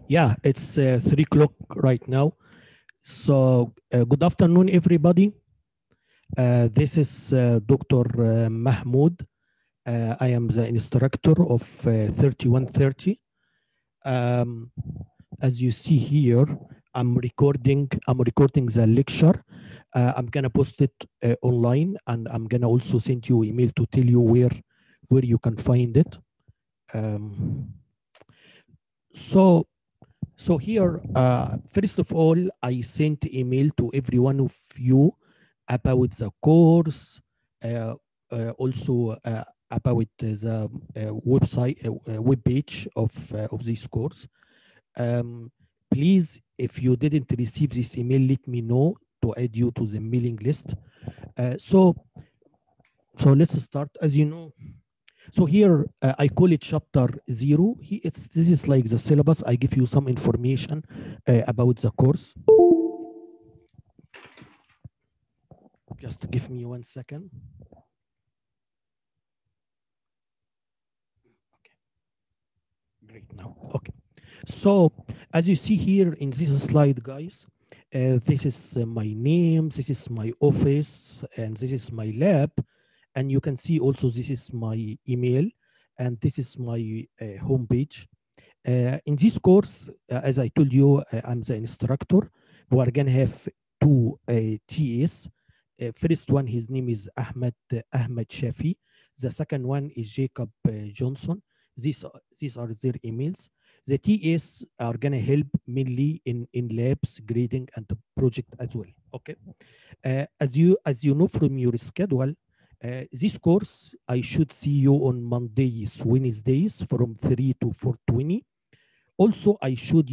Yeah, it's 3 o'clock right now. So, good afternoon, everybody. This is Dr. Mahmoud. I am the instructor of 3130. Um, as you see here, I'm recording the lecture. I'm gonna post it online, and I'm gonna also send you email to tell you where you can find it. Um, so So here, first of all, I sent email to every one of you about the course, also about the web page of this course. Um, Please, if you didn't receive this email, let me know to add you to the mailing list. So let's start. As you know, so here I call it chapter 0. This is like the syllabus. I give you some information about the course. Just give me 1 second. Okay, great now. Okay, so as you see here in this slide, guys, this is my name, this is my office, and this is my lab. And you can see also this is my email, and this is my homepage. In this course, as I told you, I'm the instructor. We are going to have two TAs. First one, his name is Ahmed Shafi. The second one is Jacob Johnson. These are their emails. The TAs are going to help mainly in labs, grading, and the project as well. Okay. As you know from your schedule, this course I should see you on Mondays, Wednesdays from 3 to 4:20. Also, I should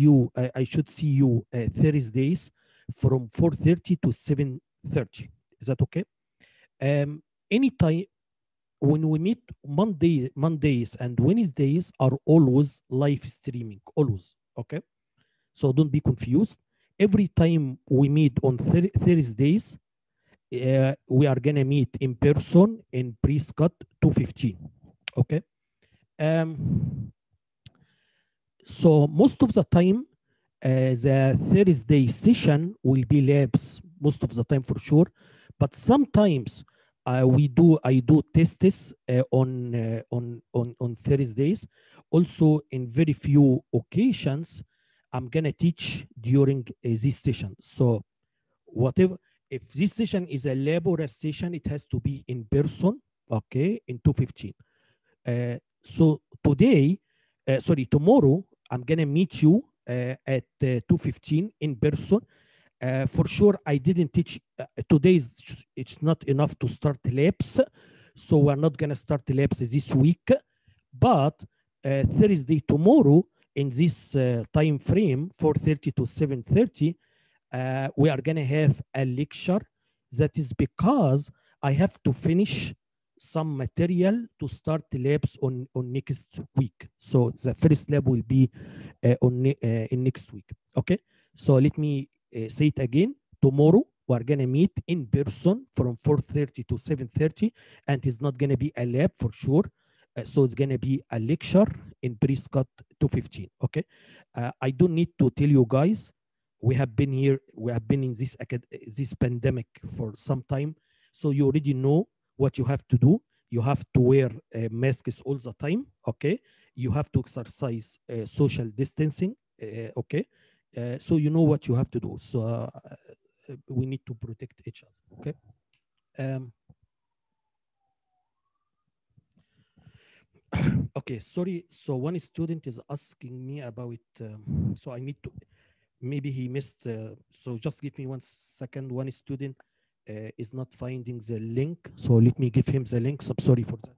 see you Thursdays from 4:30 to 7:30. Is that okay? Anytime when we meet Mondays and Wednesdays are always live streaming, always. Okay, so don't be confused. Every time we meet on Thursdays, we are gonna meet in person in Prescott 215. Okay. Um, So most of the time, the Thursday session will be labs most of the time for sure, but sometimes I do tests on Thursdays. Also, in very few occasions, I'm gonna teach during this session. So whatever, if this session is a lab or a session, it has to be in person. Okay, in 215. So today, tomorrow, I'm gonna meet you at 2:15 in person. For sure, I didn't teach today. It's not enough to start labs, so we're not gonna start labs this week. But Thursday, tomorrow, in this time frame, 4:30 to 7:30, we are gonna have a lecture. That is because I have to finish some material to start labs on next week. So the first lab will be in next week. Okay. So let me say it again. Tomorrow we're gonna meet in person from 4:30 to 7:30, and it's not gonna be a lab for sure. So it's gonna be a lecture in Prescott 215. Okay. I don't need to tell you guys. We have been here. We have been in this pandemic for some time, so you already know what you have to do. You have to wear masks all the time. Okay. You have to exercise social distancing. Okay. So you know what you have to do. So we need to protect each other. Okay. Um, okay. Sorry. So one student is asking me about. So I need to. Maybe he missed. So just give me 1 second. One student is not finding the link. So let me give him the link. So I'm sorry for that.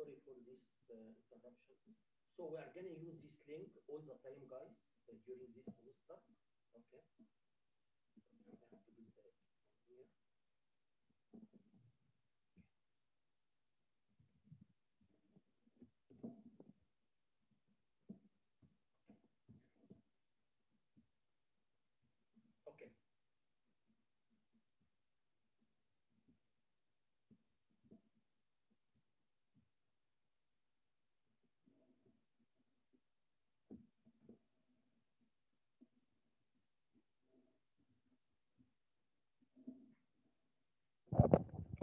Sorry for this interruption. So we are going to use this link all the time, guys, during this semester. Okay.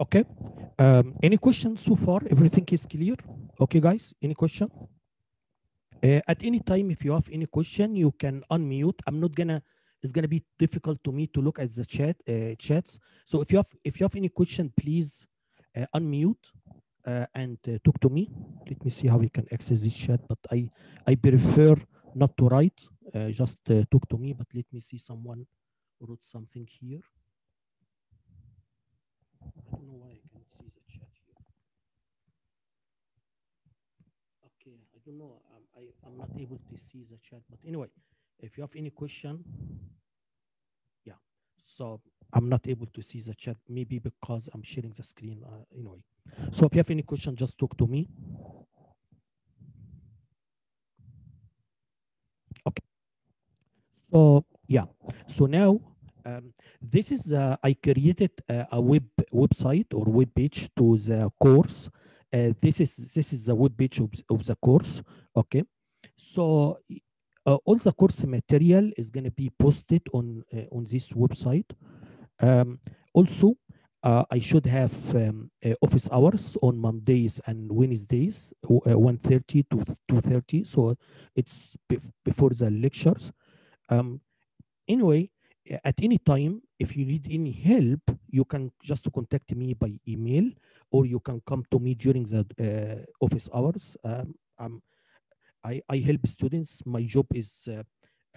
Okay. Any questions so far? Everything is clear? Okay, guys. Any question? At any time, if you have any question, you can unmute. I'm not gonna. It's gonna be difficult to me to look at the chats. So if you have any question, please unmute and talk to me. Let me see how we can access this chat. But I prefer not to write. Just talk to me. But let me see. Someone wrote something here. I don't know why I can't see the chat here. Okay, I don't know. I'm not able to see the chat. But anyway, if you have any question, yeah. So I'm not able to see the chat, maybe because I'm sharing the screen anyway. So if you have any question, just talk to me. Okay. So yeah. So now this is I created a website or web page to the course. This is the web page of the course. Okay. So all the course material is going to be posted on this website. Also, I should have office hours on Mondays and Wednesdays, 1:30 to 2:30. So it's before the lectures. Um, anyway, at any time, if you need any help, you can just contact me by email, or you can come to me during the office hours. I help students. My job is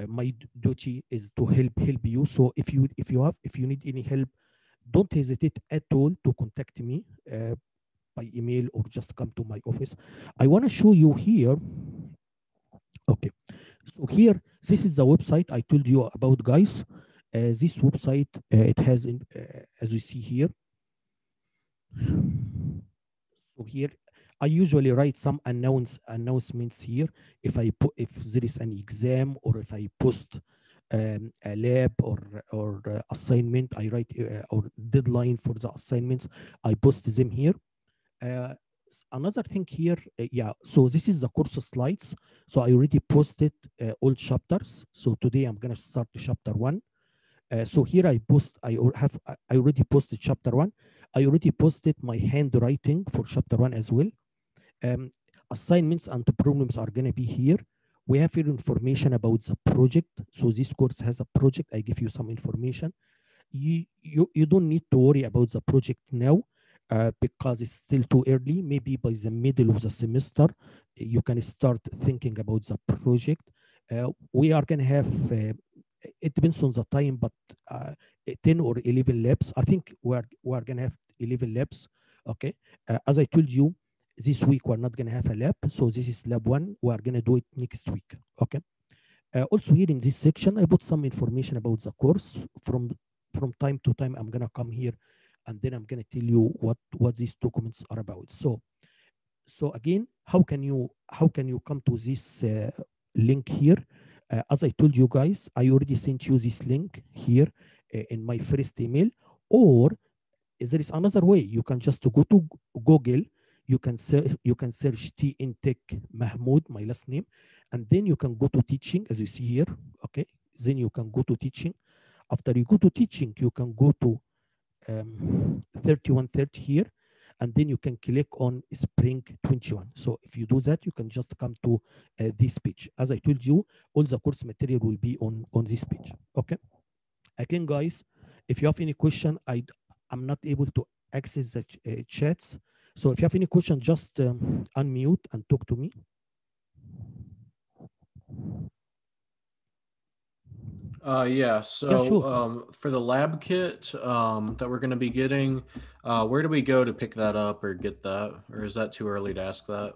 my duty is to help you. So if you need any help, don't hesitate at all to contact me by email or just come to my office. I want to show you here. Okay, so here, this is the website I told you about, guys. This website, it has, as you see here. So here, I usually write some announcements here. If there is an exam, or if I post a lab or assignment, I write or deadline for the assignments, I post them here. Uh, Another thing here, yeah. So this is the course slides. So I already posted all chapters. So today I'm gonna start chapter 1. So here I already posted chapter 1. I already posted my handwriting for chapter 1 as well. Um, Assignments and problems are going to be here. We have here information about the project. So this course has a project. I give you some information. You don't need to worry about the project now because it's still too early. Maybe by the middle of the semester, you can start thinking about the project. We are going to have, it depends on the time, but 10 or 11 labs. I think we're going to have 11 labs. Okay. As I told you, this week we're not going to have a lab. So this is lab 1. We are going to do it next week. Okay. Also here in this section, I put some information about the course. From time to time, I'm going to come here and then I'm going to tell you what these documents are about. So again, how can you come to this link here? As I told you guys, I already sent you this link here in my first email. Or there is another way. You can just go to Google. You can search T Intech Mahmoud, my last name, and then you can go to teaching, as you see here. Okay, then you can go to teaching. After you go to teaching, you can go to 3130 here, and then you can click on Spring 21. So if you do that, you can just come to this page. As I told you, all the course material will be on this page. Okay. Again, guys, if you have any question, I'm not able to access the chats. So if you have any question, just unmute and talk to me. Yeah, so Yeah, sure. for the lab kit that we're going to be getting, where do we go to pick that up or get that? Or is that too early to ask that?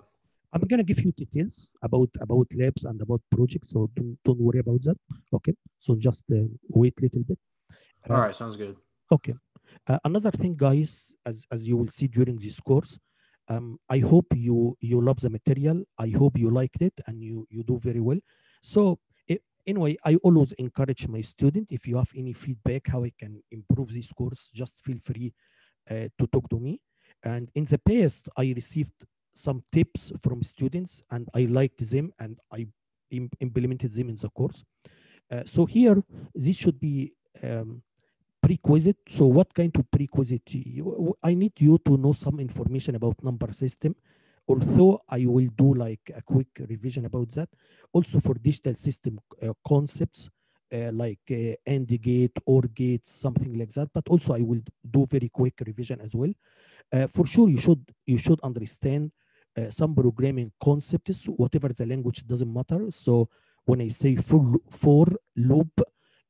I'm gonna give you details about labs and about projects, so don't worry about that. Okay, so just wait a little bit. All right, sounds good. Okay. Another thing, guys, as you will see during this course, I hope you love the material. I hope you liked it and you do very well. So anyway, I always encourage my student, if you have any feedback how I can improve this course, just feel free to talk to me. And in the past, I received some tips from students and I liked them and I implemented them in the course. So here, this should be prerequisite. So what kind of prerequisite? I need you to know some information about number system. Although I will do like a quick revision about that. Also for digital system concepts like AND gate, OR gate, something like that. But also I will do very quick revision as well. For sure, you should understand some programming concepts, whatever the language, doesn't matter. So when I say for loop,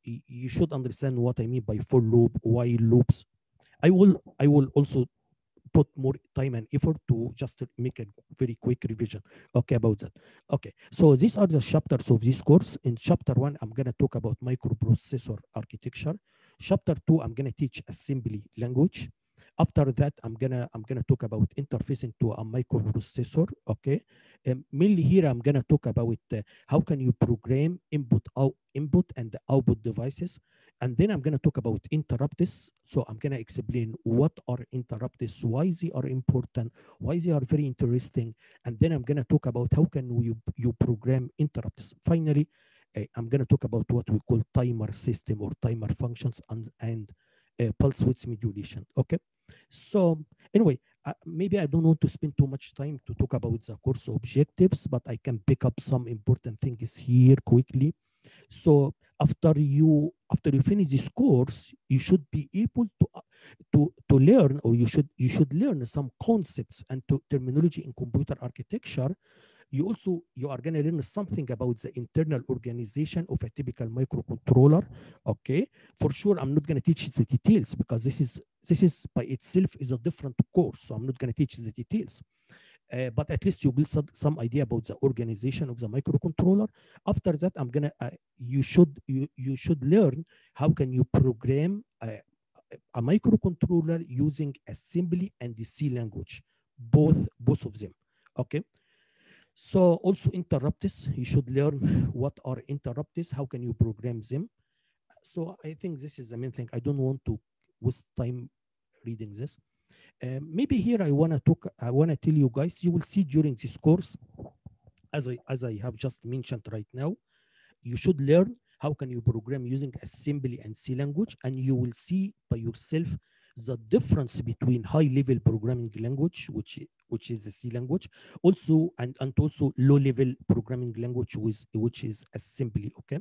you should understand what I mean by for loop, while loops. I will also put more time and effort to just make a very quick revision, okay, about that. Okay, so these are the chapters of this course. In chapter 1, I'm going to talk about microprocessor architecture. Chapter 2, I'm going to teach assembly language. After that, I'm gonna talk about interfacing to a microprocessor. Okay, mainly here I'm gonna talk about how can you program input and output devices, and then I'm gonna talk about interrupts. So I'm gonna explain what are interrupts, why they are important, why they are very interesting, and then I'm gonna talk about how can you program interrupts. Finally, I'm gonna talk about what we call timer system or timer functions and pulse width modulation. Okay. So anyway, maybe I don't want to spend too much time to talk about the course objectives, but I can pick up some important things here quickly. So after you finish this course, you should be able to learn, or you should learn some concepts and terminology in computer architecture. You are going to learn something about the internal organization of a typical microcontroller. Okay, for sure I'm not going to teach the details because this is by itself is a different course, so I'm not going to teach the details. But at least you build some idea about the organization of the microcontroller. After that, I'm gonna you should learn how can you program a microcontroller using assembly and the C language, both of them. Okay. So also interrupts, you should learn what are interrupts, how can you program them. So I think this is the main thing. I don't want to waste time reading this. Maybe here I want to tell you guys, you will see during this course, as I have just mentioned right now, you should learn how can you program using assembly and C language, and you will see by yourself the difference between high level programming language, which is the C language, also and also low level programming language, which is assembly. Okay.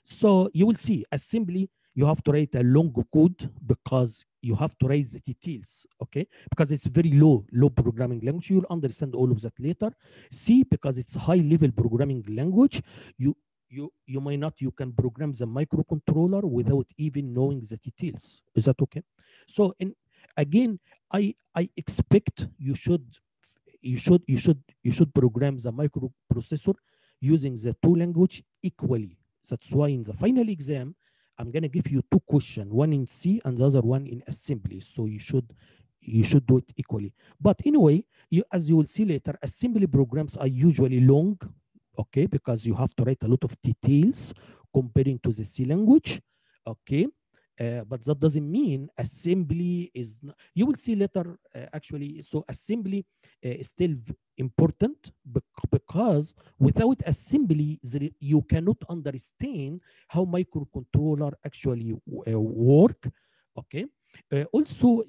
So you will see assembly, you have to write a long code because you have to write the details, okay? Because it's very low programming language. You'll understand all of that later. C, because it's high level programming language, you might not, you can program the microcontroller without even knowing the details. Is that okay? So again, I expect you should program the microprocessor using the two language equally. That's why in the final exam, I'm going to give you two questions, one in C and the other one in assembly. So you should do it equally. But anyway, as you will see later, assembly programs are usually long, okay, because you have to write a lot of details comparing to the C language, okay. But that doesn't mean assembly is not, you will see later actually. So assembly is still important because without assembly you cannot understand how microcontroller actually work, okay. Also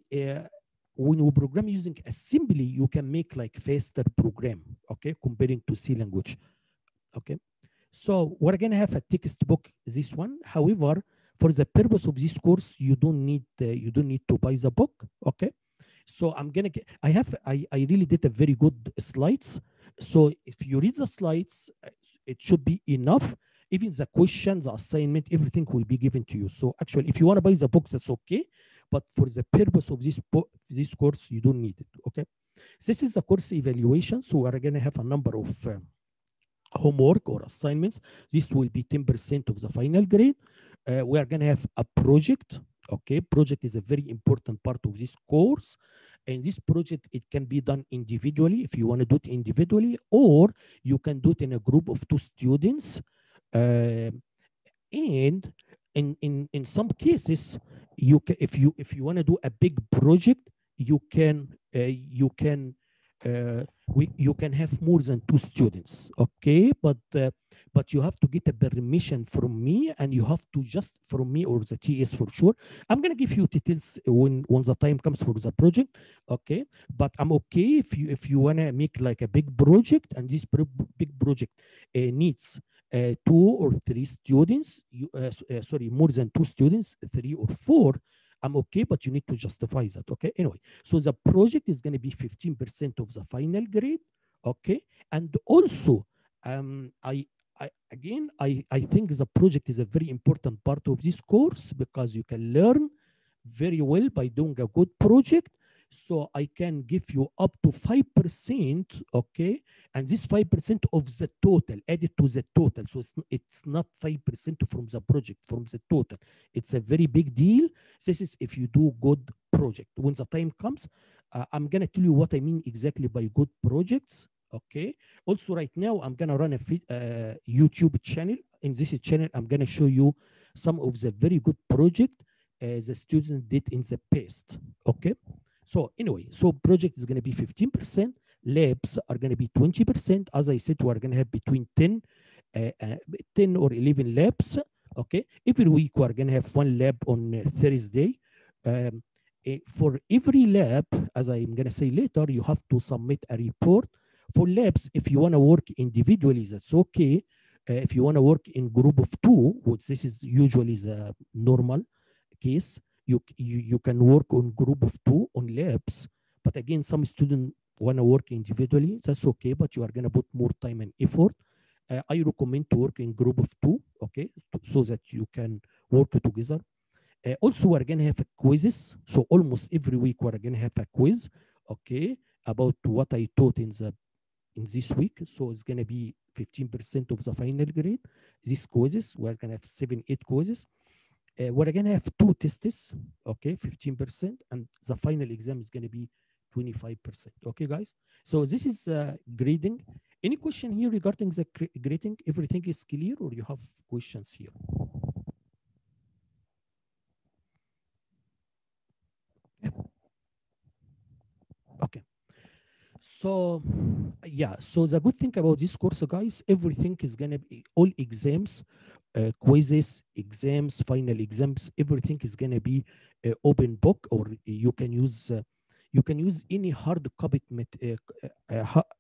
when you program using assembly, you can make like faster program, okay, comparing to C language. Okay, so we're gonna have a textbook, this one. However, for the purpose of this course, you don't need to buy the book. Okay, so I'm gonna get, I really did a very good slides. So if you read the slides, it should be enough. Even the questions, the assignment, everything will be given to you. So actually, if you want to buy the books, that's okay. But for the purpose of this course, you don't need it. Okay, this is the course evaluation. So we're gonna have a number of homework or assignments. This will be 10% of the final grade. We are going to have a project. Okay, project is a very important part of this course. And this project, it can be done individually if you want to do it individually, or you can do it in a group of 2 students. Uh, and in some cases, if you want to do a big project, you can have more than 2 students. Okay, but you have to get a permission from me, and you have to just from me or the TS for sure. I'm gonna give you details when the time comes for the project. Okay, but I'm okay if you wanna make like a big project, and this big project needs 2 or 3 students, sorry, more than 2 students, 3 or 4, I'm okay, but you need to justify that. Okay, anyway, so the project is going to be 15% of the final grade. Okay, and also, I think the project is a very important part of this course, because you can learn very well by doing a good project. So I can give you up to 5%, okay? And this 5% of the total added to the total. So it's not 5% from the project, from the total. It's a very big deal. This is if you do good project. When the time comes, I'm gonna tell you what I mean exactly by good projects. Okay. Also, right now I'm gonna run a YouTube channel. In this channel, I'm gonna show you some of the very good project the students did in the past. Okay. So anyway, so project is going to be 15%. Labs are going to be 20%. As I said, we're going to have between 10 or 11 labs. Okay. Every week, we're going to have 1 lab on Thursday. For every lab, as I'm going to say later, you have to submit a report. For labs, if you want to work individually, that's okay. If you want to work in group of 2, which this is usually the normal case, you can work on group of 2 on labs. But again, some students want to work individually. That's okay, but you are going to put more time and effort. I recommend to work in group of 2, okay, so that you can work together. Also, we're going to have quizzes. So almost every week, we're going to have a quiz, okay, about what I taught in this week. So it's going to be 15% of the final grade. These quizzes, we're going to have 7, 8 quizzes. We're going to have 2 tests, okay, 15%, and the final exam is going to be 25%. Okay, guys? So this is grading. Any question here regarding the grading? Everything is clear, or you have questions here? Okay. So, yeah, so the good thing about this course, guys, everything is going to be all exams, quizzes, exams, final exams, everything is going to be open book, or you can use any hard copy.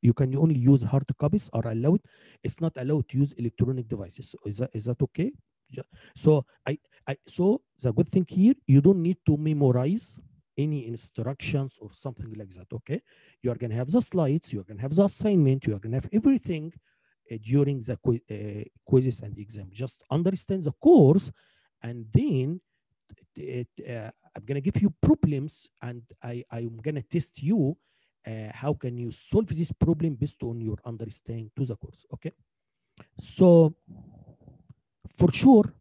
You can only use hard copies are allowed. It's not allowed to use electronic devices. So is that okay? So the good thing here, you don't need to memorize any instructions or something like that. Okay, you are going to have the slides, you are going to have the assignment, you are going to have everything during the quizzes and exam. Just understand the course, and then I'm going to give you problems, and I'm going to test you how can you solve this problem based on your understanding to the course. Okay, so for sure,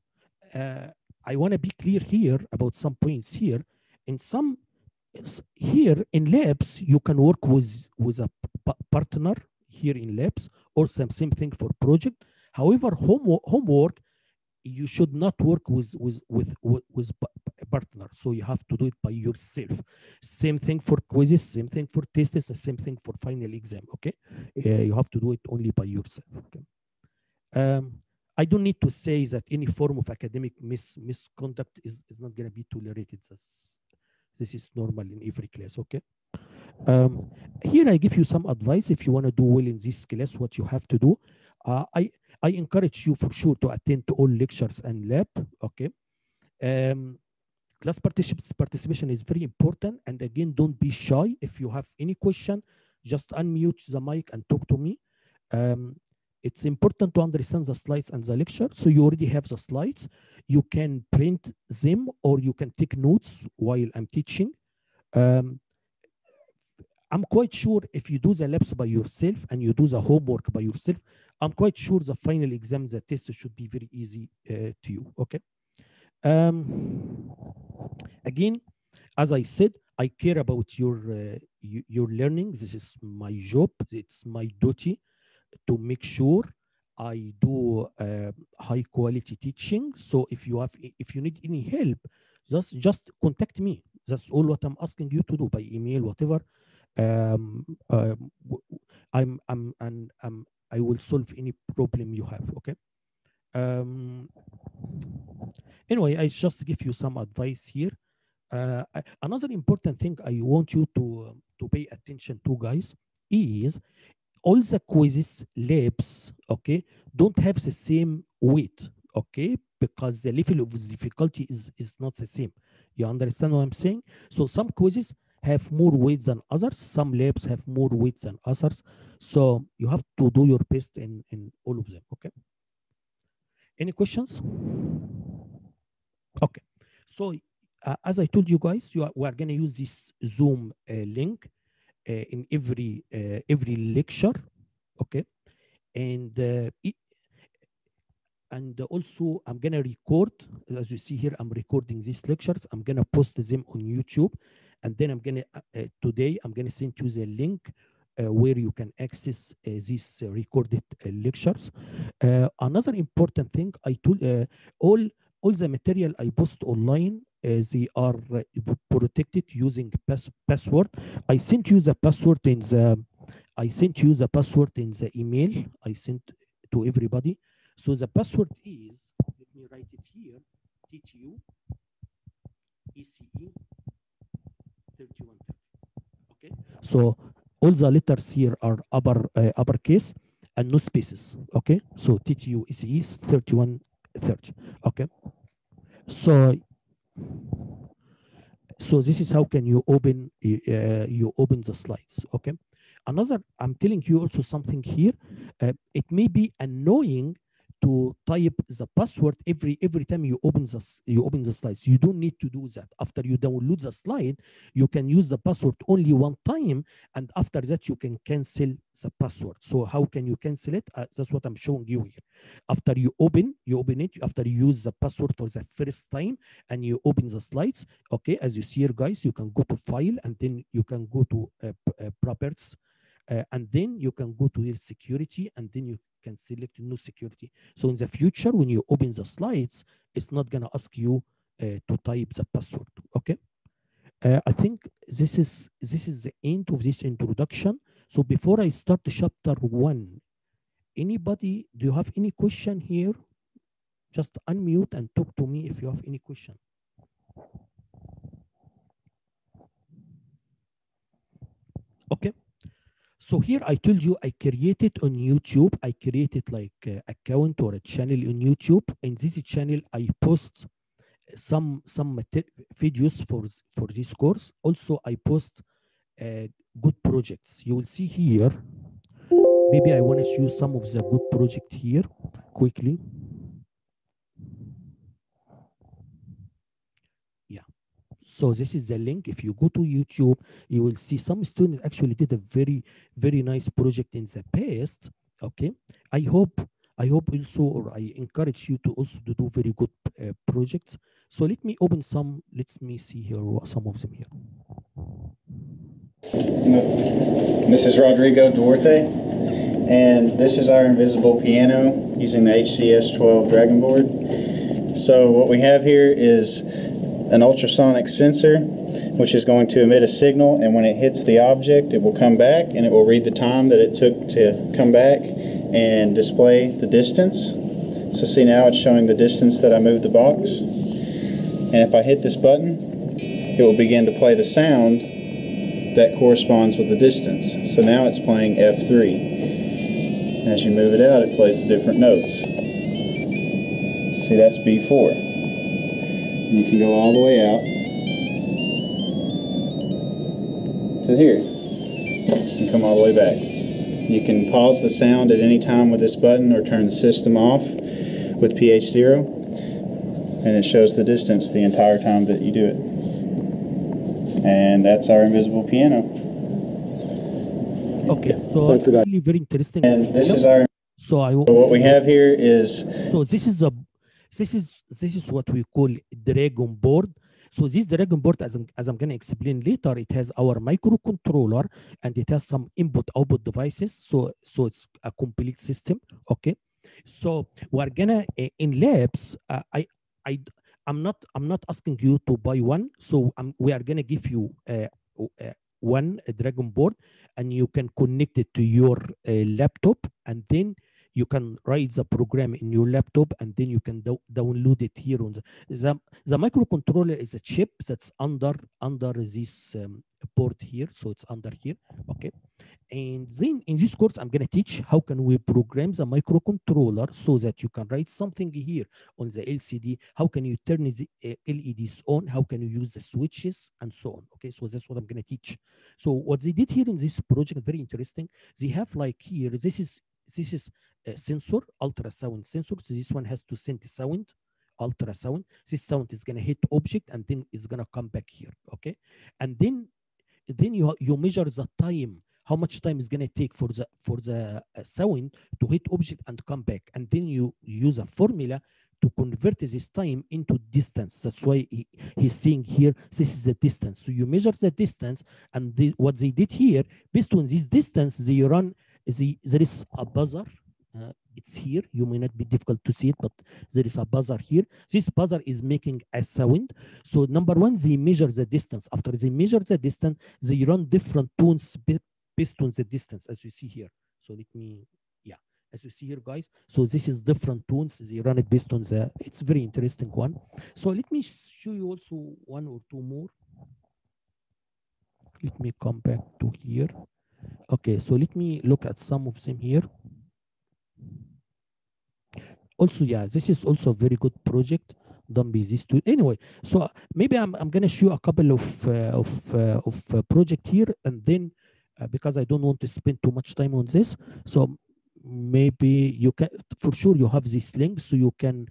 I want to be clear here about some points here. In some here in labs, you can work with a partner here in labs, or same thing for project. However, homework, you should not work with a partner, so you have to do it by yourself. Same thing for quizzes, same thing for tests, the same thing for final exam. Okay, you have to do it only by yourself. Okay. I don't need to say that any form of academic misconduct is not going to be tolerated. This is normal in every class. Okay. Here I give you some advice. If you want to do well in this class, what you have to do, I encourage you for sure to attend to all lectures and lab. Okay. Class participation is very important. And again, don't be shy. If you have any question, just unmute the mic and talk to me. It's important to understand the slides and the lecture. So you already have the slides. You can print them, or you can take notes while I'm teaching. I'm quite sure if you do the labs by yourself and you do the homework by yourself, I'm quite sure the final exam, the test should be very easy to you. Okay. Again, as I said, I care about your learning. This is my job. It's my duty to make sure I do high quality teaching. So if you need any help, just contact me. That's all what I'm asking you to do by email, whatever. Um, um, w- I will solve any problem you have. Okay. Um, anyway, I just give you some advice here. Another important thing I want you to pay attention to, guys, is all the quizzes labs, okay, don't have the same weight, okay, because the level of difficulty is not the same. You understand what I'm saying? So some quizzes have more weight than others, some labs have more weight than others, so you have to do your best in all of them. Okay, any questions? Okay, so as I told you guys, we are going to use this Zoom link in every lecture. Okay, and and also I'm gonna record, as you see here, I'm recording these lectures. I'm gonna post them on YouTube, and then I'm gonna today I'm gonna send you the link where you can access these recorded lectures. Another important thing, I told all the material I post online, they are protected using password. I sent you the password in the email I sent to everybody. So the password is, let me write it here, TTU ECE 3130. Okay. So all the letters here are uppercase and no spaces. Okay. So TTU ECE 3130. Okay. So this is how can you open the slides. Okay. Another, I'm telling you also something here. It may be annoying to type the password every time you open the slides. You don't need to do that. After you download the slide, you can use the password only one time, and after that you can cancel the password. So how can you cancel it? That's what I'm showing you here. After you open it, after you use the password for the first time and you open the slides, okay, as you see here, guys, you can go to file, and then you can go to properties, and then you can go to here security, and then you can select no security. So in the future, when you open the slides, it's not gonna ask you to type the password. Okay. I think this is the end of this introduction. So before I start chapter 1, anybody, do you have any question here? Just unmute and talk to me if you have any question. Okay. So here I told you I created on YouTube. I created like account or a channel on YouTube. In this channel, I post some videos for this course. Also, I post good projects. You will see here. Maybe I want to show some of the good project here quickly. Yeah. So this is the link. If you go to YouTube, you will see some students actually did a very, very nice project in the past. Okay. I hope also, or I encourage you to also to do very good projects. So let me open some. Let me see here some of them here. This is Rodrigo Duarte, and this is our invisible piano using the HCS12 Dragon board. So what we have here is an ultrasonic sensor, which is going to emit a signal, and when it hits the object, it will come back, and it will read the time that it took to come back and display the distance. So see, now it's showing the distance that I moved the box. And if I hit this button, it will begin to play the sound that corresponds with the distance. So now it's playing F3. As you move it out, it plays the different notes. So see, that's B4. And you can go all the way out to here and come all the way back. You can pause the sound at any time with this button or turn the system off with pH0, and it shows the distance the entire time that you do it. And that's our invisible piano. Okay, so it's really very interesting. And this is our. So what we have here is. So this is this is what we call Dragon board. So this Dragon board, as I'm going to explain later, it has our microcontroller and it has some input-output devices. So it's a complete system. Okay. So we're gonna in labs. I'm not asking you to buy one. So we are gonna give you one Dragon board, and you can connect it to your laptop, and then you can write the program in your laptop, and then you can download it here on the microcontroller is a chip that's under this port here, so it's under here. Okay. And then in this course, I'm going to teach how can we program the microcontroller so that you can write something here on the LCD. How can you turn the LEDs on? How can you use the switches and so on? Okay, so that's what I'm going to teach. So what they did here in this project, very interesting. They have like here, this is a sensor, ultrasound sensor. So this one has to send the sound, ultrasound. This sound is going to hit object and then it's going to come back here. Okay, and then you measure the time, how much time is going to take for the sound to hit object and come back, and then you use a formula to convert this time into distance. That's why he's saying here this is the distance. So you measure the distance, and what they did here, based on this distance, there is a buzzer. It's here. You may not be difficult to see it, but there is a buzzer here. This buzzer is making a sound. So number one, they measure the distance. After they measure the distance, they run different tones based on the distance, as you see here. So let me, yeah, as you see here, guys. So this is different tones. They run it based on the, it's very interesting one. So let me show you also one or two more. Let me come back to here. Okay, so let me look at some of them here. Also, yeah, this is also a very good project done by these two. Anyway, so maybe I'm going to show a couple of project here, and then because I don't want to spend too much time on this, so maybe you can, for sure you have this link, so you can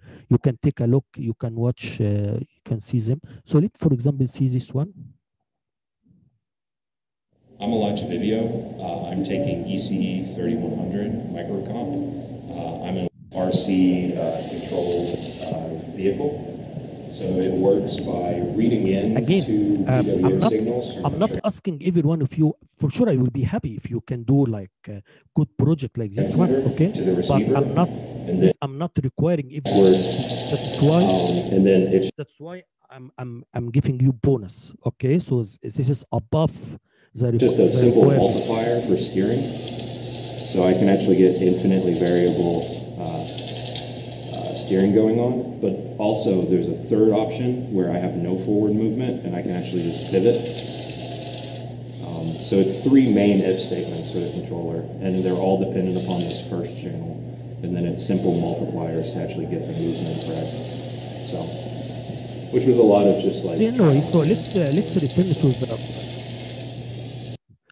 take a look, you can watch, you can see them. So let's, for example, see this one. I'm Elijah Vivio. I'm taking ECE 3100 microcomp. I'm an RC controlled vehicle. So it works by reading in again, to PWM signals. I'm not asking every one of you. For sure, I will be happy if you can do like a good project like this one. Okay, to the receiver, but I'm not requiring everyone. That's why. And then it's that's why I'm giving you bonus. Okay, so this is above the just a simple multiplier for steering. So I can actually get infinitely variable steering going on, but also there's a third option where I have no forward movement and I can actually just pivot. So it's three main if statements for the controller, and they're all dependent upon this first channel, and then it's simple multipliers to actually get the movement correct. So, which was a lot of just like. Anyway, so let's return to the.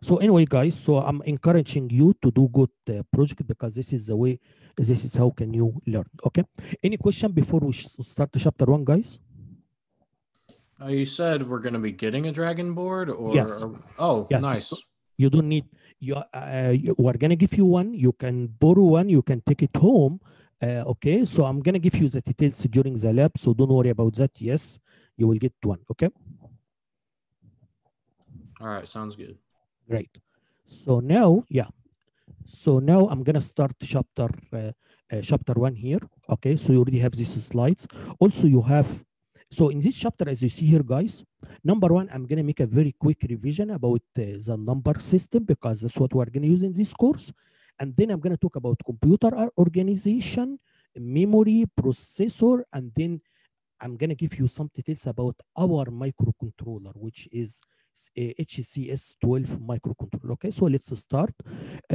So anyway, guys, so I'm encouraging you to do good project, because this is the way, this is how can you learn. Okay. Any question before we start the chapter 1, guys? You said we're going to be getting a dragon board, or yes. Oh, yes. Nice. You don't need. We're gonna give you one. You can borrow one. You can take it home. Okay. So I'm gonna give you the details during the lab. So don't worry about that. Yes, you will get one. Okay. All right. Sounds good. Great. So now, yeah. So now I'm gonna start chapter 1 here. Okay. So you already have these slides. Also, you have. So in this chapter, as you see here, guys, number one, I'm going to make a very quick revision about the number system, because that's what we're going to use in this course. And then I'm going to talk about computer organization, memory, processor, and then I'm going to give you some details about our microcontroller, which is a HCS12 microcontroller. Okay, so let's start.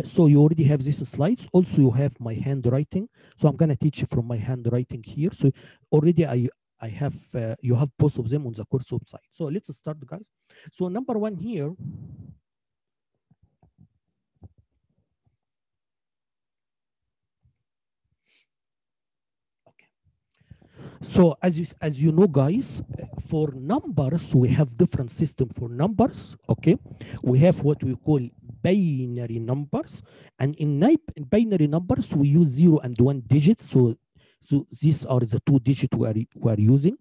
So you already have these slides. Also, you have my handwriting. So I'm going to teach you from my handwriting here. So already I have, you have both of them on the course website. So let's start, guys. So number one here. Okay. So as you know, guys, for numbers, we have different system for numbers. Okay. We have what we call binary numbers. And in binary numbers, we use 0 and 1 digits. So these are the 2 digits we are using.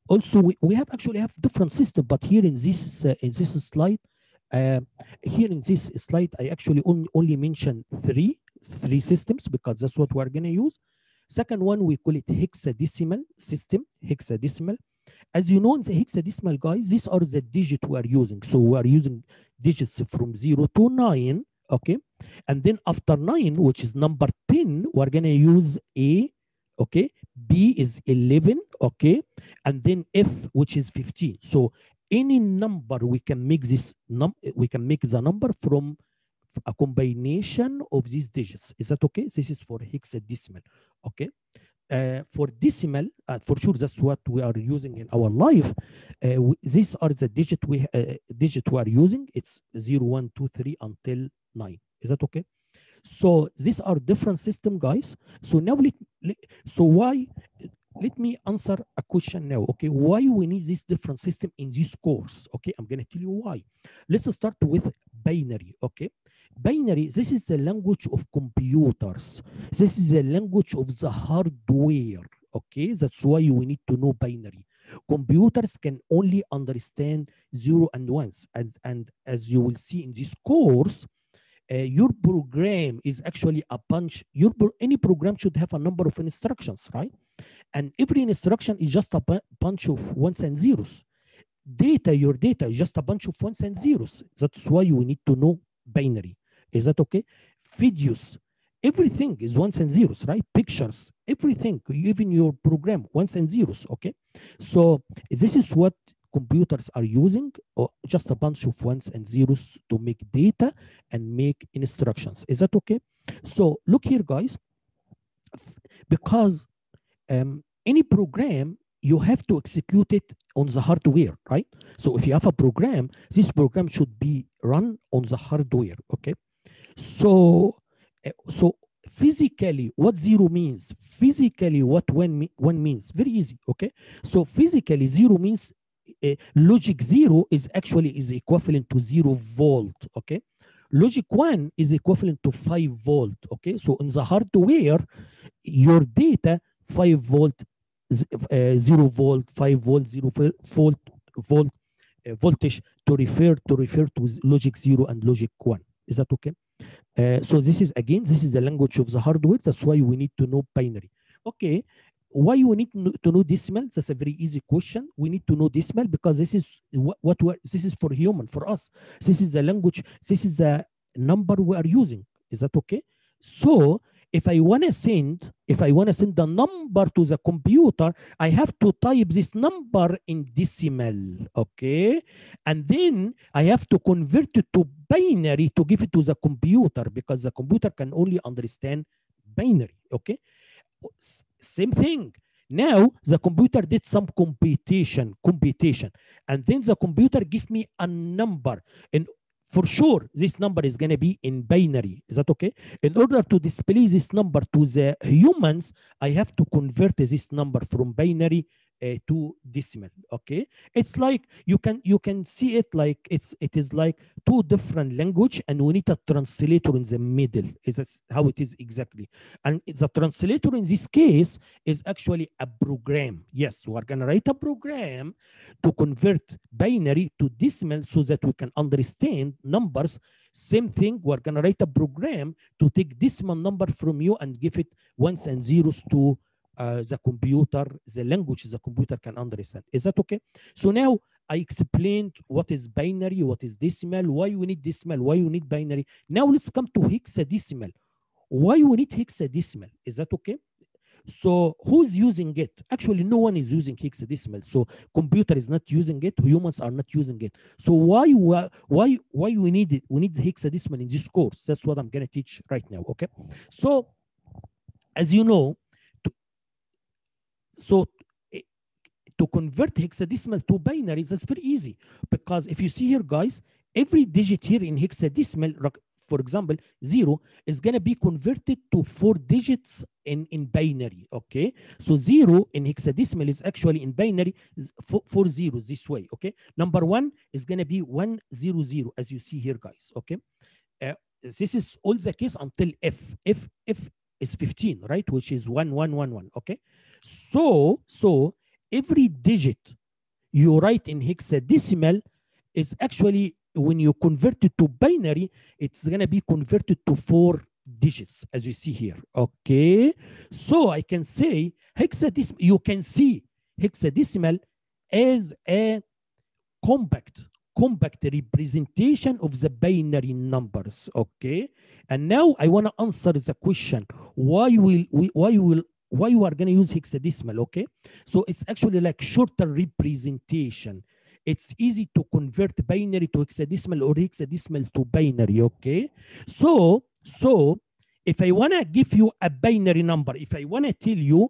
Also, we have actually have different system, but here in this slide, here in this slide, I actually only mention three systems because that's what we're gonna use. Second one, we call it hexadecimal system, hexadecimal. As you know, in the hexadecimal, guys, these are the digits we are using. So we are using digits from 0 to 9, okay? And then after 9, which is number 10, we're gonna use A, okay? B is 11, okay? And then F, which is 15. So any number we can make we can make the number from a combination of these digits. Is that okay? This is for hexadecimal, okay? For decimal, for sure, that's what we are using in our life. These are the digit we are using. It's 0, 1, 2, 3 until 9. Is that okay? So these are different system, guys. So now let me answer a question now. Okay, why we need this different system in this course? Okay, I'm gonna tell you why. Let's start with binary. Okay, binary, this is the language of computers. This is the language of the hardware. Okay, that's why we need to know binary. Computers can only understand 0 and 1s, and as you will see in this course, your program is actually a bunch. Any program should have a number of instructions, right? And every instruction is just a bunch of ones and zeros. Your data is just a bunch of ones and zeros. That's why you need to know binary. Is that okay? Videos, everything is ones and zeros, right? Pictures, everything, even your program, ones and zeros, okay? So this is what computers are using, or just a bunch of ones and zeros to make data and make instructions. Is that okay? So look here, guys, because any program, you have to execute it on the hardware, right? So if you have a program, this program should be run on the hardware, okay? So physically, what 0 means, physically what 1 means, very easy, okay? So physically 0 means logic 0 is equivalent to 0 volt, okay? Logic 1 is equivalent to 5 volt, okay? So in the hardware, your data 5 volt, 0 volt, 5 volt, 0 volt, voltage to refer to logic 0 and logic 1. Is that okay? So this is the language of the hardware. That's why we need to know binary. Okay, why we need to know decimal? That's a very easy question. We need to know decimal because this is this is for human, for us. This is the language. This is the number we are using. Is that okay? So if I want to send the number to the computer, I have to type this number in decimal, okay? And then I have to convert it to binary to give it to the computer because the computer can only understand binary, okay? Same thing. Now the computer did some computation, and then the computer give me a number, and for sure this number is going to be in binary. Is that okay? In order to display this number to the humans, I have to convert this number from binary to decimal, okay? It's like you can see it like it is like two different language, and we need a translator in the middle. Is how it is exactly? And the translator in this case is actually a program. Yes, we're gonna write a program to convert binary to decimal so that we can understand numbers. Same thing, we're gonna write a program to take decimal number from you and give it ones and zeros to the computer, the language the computer can understand. Is that okay? So now I explained what is binary, what is decimal, why we need decimal, why we need binary. Now let's come to hexadecimal. Why we need hexadecimal? Is that okay? So who's using it? Actually, no one is using hexadecimal. So computer is not using it. Humans are not using it. So why we need it? We need hexadecimal in this course. That's what I'm going to teach right now. Okay. So as you know, to convert hexadecimal to binary, that's very easy, because if you see here, guys, every digit here in hexadecimal, for example, 0 is going to be converted to 4 digits in binary, okay? So 0 in hexadecimal is actually in binary 4 zeros this way, okay? Number 1 is going to be 100, as you see here, guys, okay? This is all the case until F is 15, right? Which is 1111, okay? So every digit you write in hexadecimal is actually, when you convert it to binary, it's gonna be converted to 4 digits, as you see here, okay? So I can say hexadecimal, you can see hexadecimal as a compact representation of the binary numbers, okay? And now I want to answer the question, why you are going to use hexadecimal, okay? So it's actually like shorter representation. It's easy to convert binary to hexadecimal or hexadecimal to binary, okay? So if I want to give you a binary number, if I want to tell you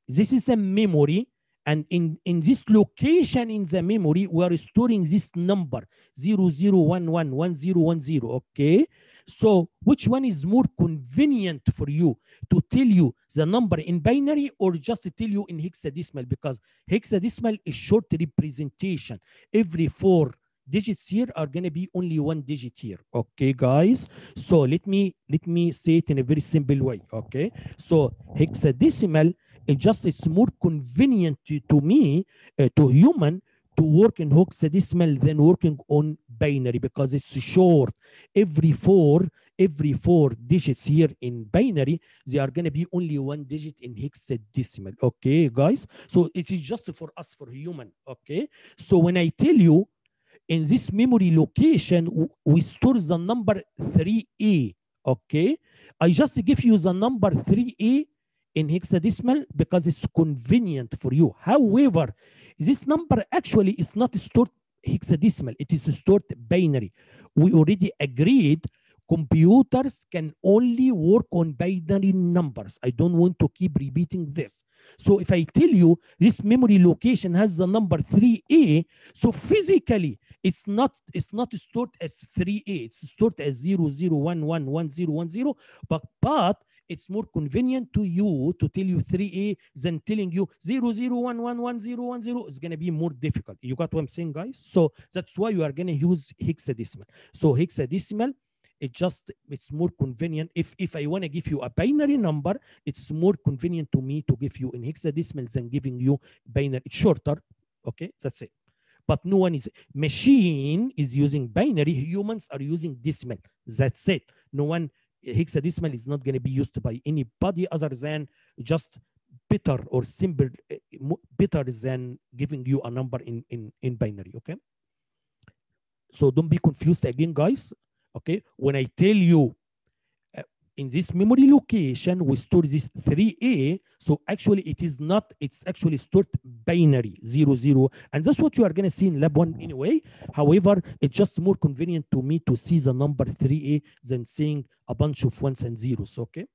this is a memory, and in this location in the memory, we are storing this number 00111010, okay? So which one is more convenient for you, to tell you the number in binary or just to tell you in hexadecimal? Because hexadecimal is short representation. Every 4 digits here are going to be only 1 digit here, okay guys? So let me say it in a very simple way, okay? So hexadecimal, it's more convenient to me, to human, to work in hexadecimal than working on binary, because it's short. Every four digits here in binary, they are going to be only 1 digit in hexadecimal, okay guys? So it is just for us, for human, okay? So when I tell you in this memory location we store the number 3A, okay? I just give you the number 3A in hexadecimal because it's convenient for you. However, this number actually is not stored hexadecimal, it is stored binary. We already agreed computers can only work on binary numbers. I don't want to keep repeating this. So if I tell you this memory location has the number 3A, so physically it's not stored as 3A, it's stored as 00111010, but it's more convenient to you to tell you 3A than telling you 00111010. It's going to be more difficult. You got what I'm saying, guys? So that's why you are going to use hexadecimal. So hexadecimal, it's more convenient. If I want to give you a binary number, it's more convenient to me to give you in hexadecimal than giving you binary. It's shorter, okay? That's it. But no one is, machine is using binary, humans are using decimal. That's it. No one, hexadecimal is not going to be used by anybody other than just better or simple, better than giving you a number in binary, okay? So don't be confused again, guys, okay? When I tell you in this memory location we store this 3A, so actually it is not, it's actually stored binary 00, and that's what you are going to see in lab 1 anyway. However, it's just more convenient to me to see the number 3A than seeing a bunch of ones and zeros, okay?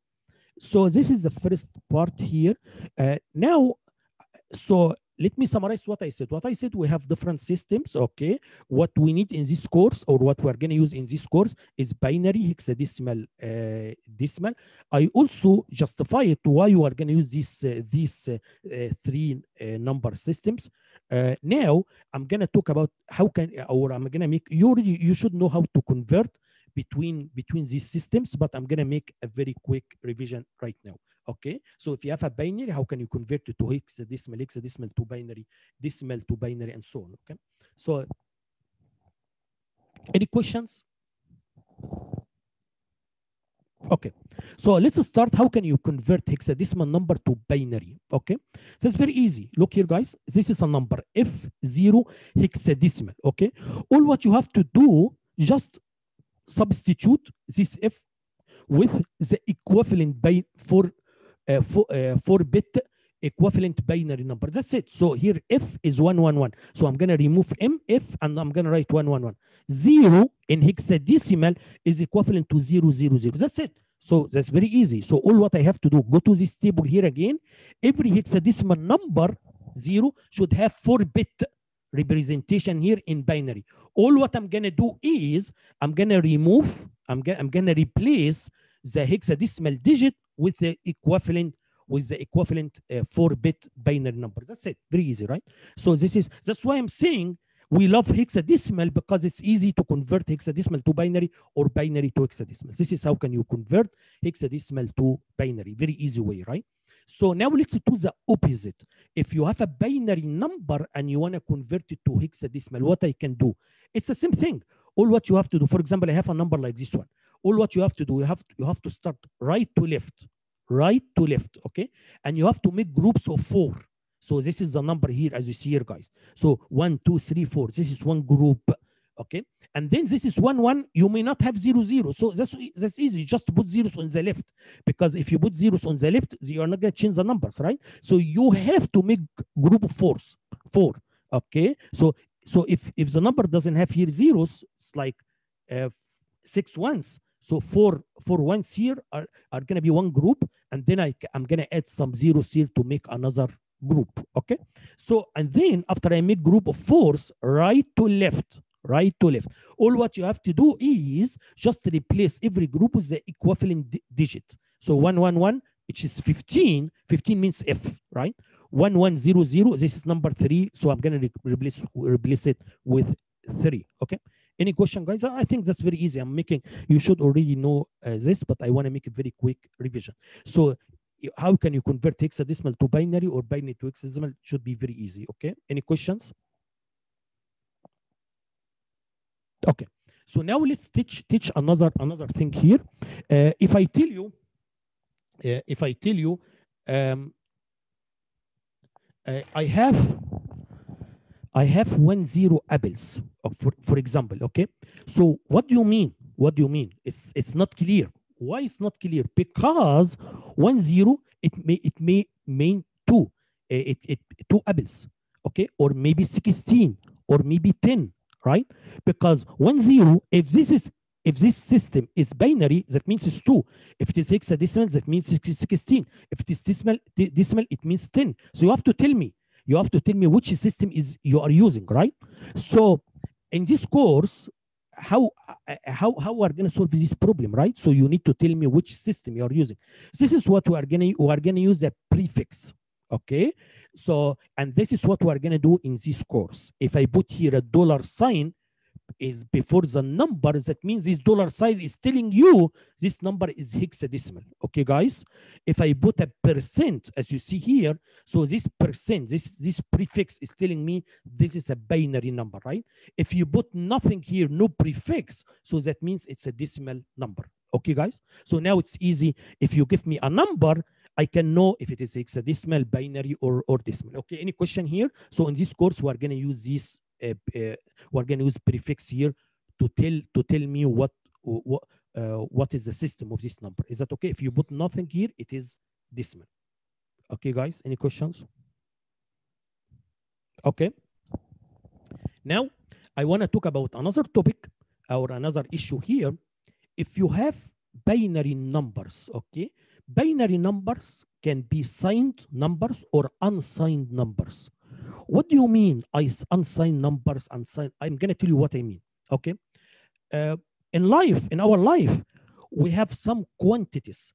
So this is the first part here. Now, so let me summarize what I said. What I said, we have different systems, okay? What we need in this course, or what we're going to use in this course, is binary, hexadecimal, decimal. I also justify it why you are going to use these 3 number systems. Now, I'm going to talk about how can, or I'm going to make, you should know how to convert between these systems, but I'm going to make a very quick revision right now. Okay, so if you have a binary, how can you convert it to hexadecimal, hexadecimal to binary, decimal to binary, and so on? Okay, so any questions? Okay, so let's start. How can you convert hexadecimal number to binary? Okay, so it's very easy. Look here, guys. This is a number F0 hexadecimal. Okay, all what you have to do, just substitute this F with the equivalent by 4-bit equivalent binary number. That's it. So here F is 111. So I'm going to remove M, F, and I'm going to write 111. 0 in hexadecimal is equivalent to 000. That's it. So that's very easy. So all what I have to do, go to this table here again. Every hexadecimal number 0 should have 4-bit representation here in binary. All what I'm going to do is I'm going to remove, I'm going to replace the hexadecimal digit with the equivalent 4-bit binary number. That's it. Very easy, right? So that's why I'm saying We love hexadecimal because it's easy to convert hexadecimal to binary or binary to hexadecimal. This is how can you convert hexadecimal to binary. Very easy way, right? So now let's do the opposite. If you have a binary number and you want to convert it to hexadecimal, what I can do? It's the same thing. All what you have to do, for example, I have a number like this one. All what you have to do, you have to start right to left, okay? And you have to make groups of 4. So this is the number here, as you see here, guys. So 1, 2, 3, 4. This is one group, okay? And then this is 1, 1. You may not have 0, 0. So that's easy. Just put zeros on the left, because if you put zeros on the left, you are not going to change the numbers, right? So you have to make group of 4, okay? So if the number doesn't have here zeros, it's like 6 ones. So 4 ones here are going to be one group, and then I'm going to add some zeros here to make another group, okay? So, and then after I make group of 4s, right to left. All what you have to do is just replace every group with the equivalent digit. So 1, 1, 1, which is 15. 15 means F, right? 1, 1, 0, 0. This is number 3. So I'm going to replace it with 3, okay? Any question, guys? I think that's very easy. You should already know this, but I want to make a very quick revision. So how can you convert hexadecimal to binary or binary to hexadecimal? It should be very easy, okay? Any questions? Okay, so now let's teach another thing here. If I tell you, I have 1, 0 apples, for example, okay? So what do you mean? It's not clear. Why it's not clear? Because 1, 0, it may mean 2, 2 apples, okay? Or maybe 16, or maybe 10, right? Because 1, 0, if this system is binary, that means it's 2. If it is hexadecimal, that means it's 16. If it is decimal, it means 10. So you have to tell me which system you are using, right? So in this course, how we are going to solve this problem, right? So you need to tell me which system you are using. This is what we are going to use the prefix, okay? So, and this is what we are going to do in this course. If I put here a $sign is before the number, that means this $sign is telling you this number is hexadecimal, okay, guys? If I put a percent, as you see here, so this percent, this prefix is telling me this is a binary number, right? If you put nothing here, no prefix, so that means it's a decimal number, okay, guys? So now it's easy. If you give me a number, I can know if it is hexadecimal, binary, or decimal. Okay, any question here? So in this course, we're going to use this. We're going to use prefix here to tell me what is the system of this number. Is that okay? If you put nothing here, it is decimal. Okay, guys, any questions? Okay. Now, I want to talk about another topic or another issue here. If you have binary numbers, okay, binary numbers can be signed numbers or unsigned numbers. What do you mean unsigned numbers, unsigned? I'm going to tell you what I mean, okay? In our life, we have some quantities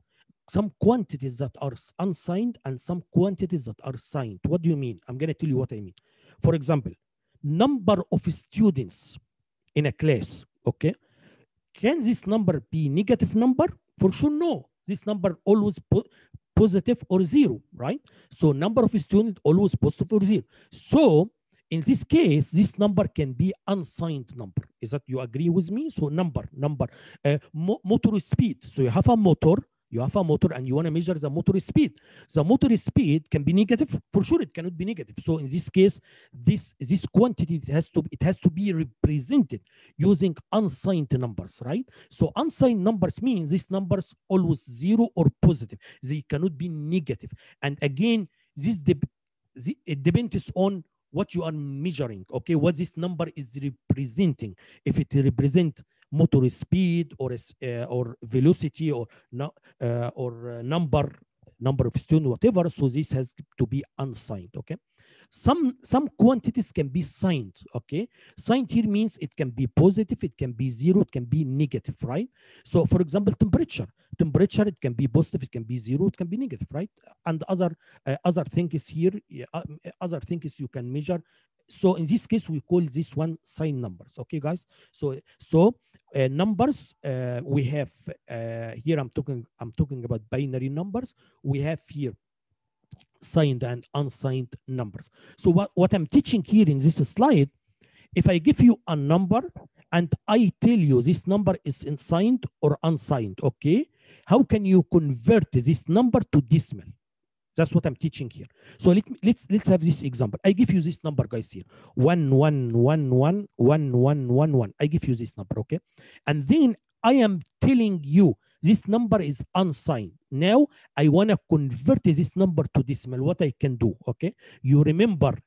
that are unsigned and some quantities that are signed. What do you mean? I'm going to tell you what I mean. For example, number of students in a class, okay? Can this number be negative number? For sure, no. This number always positive or 0, right? So number of students always positive or 0. So in this case, this number can be unsigned number. Is that you agree with me? So number, motor speed. So you have a motor, and you want to measure the motor speed. The motor speed can be negative. For sure, it cannot be negative. So in this case, this quantity it has to be represented using unsigned numbers, right? So unsigned numbers means these numbers always 0 or positive. They cannot be negative. And again, it depends on what you are measuring, okay? What this number is representing. If it represents motor speed or velocity or number of students, whatever, so this has to be unsigned, okay? Some quantities can be signed, okay? Signed here means it can be positive, it can be 0, it can be negative, right? So for example, temperature, it can be positive, it can be 0, it can be negative, right? And other things here, other things you can measure So in this case, we call this one sign numbers. Okay, guys. So numbers we have here. I'm talking about binary numbers. We have here signed and unsigned numbers. So what I'm teaching here in this slide, if I give you a number and I tell you this number is in signed or unsigned, okay, how can you convert this number to decimal? That's what I'm teaching here. So let's have this example. I give you this number, guys, here. 11111111. I give you this number, okay? And then I am telling you this number is unsigned. Now I want to convert this number to decimal. What I can do, okay? You remember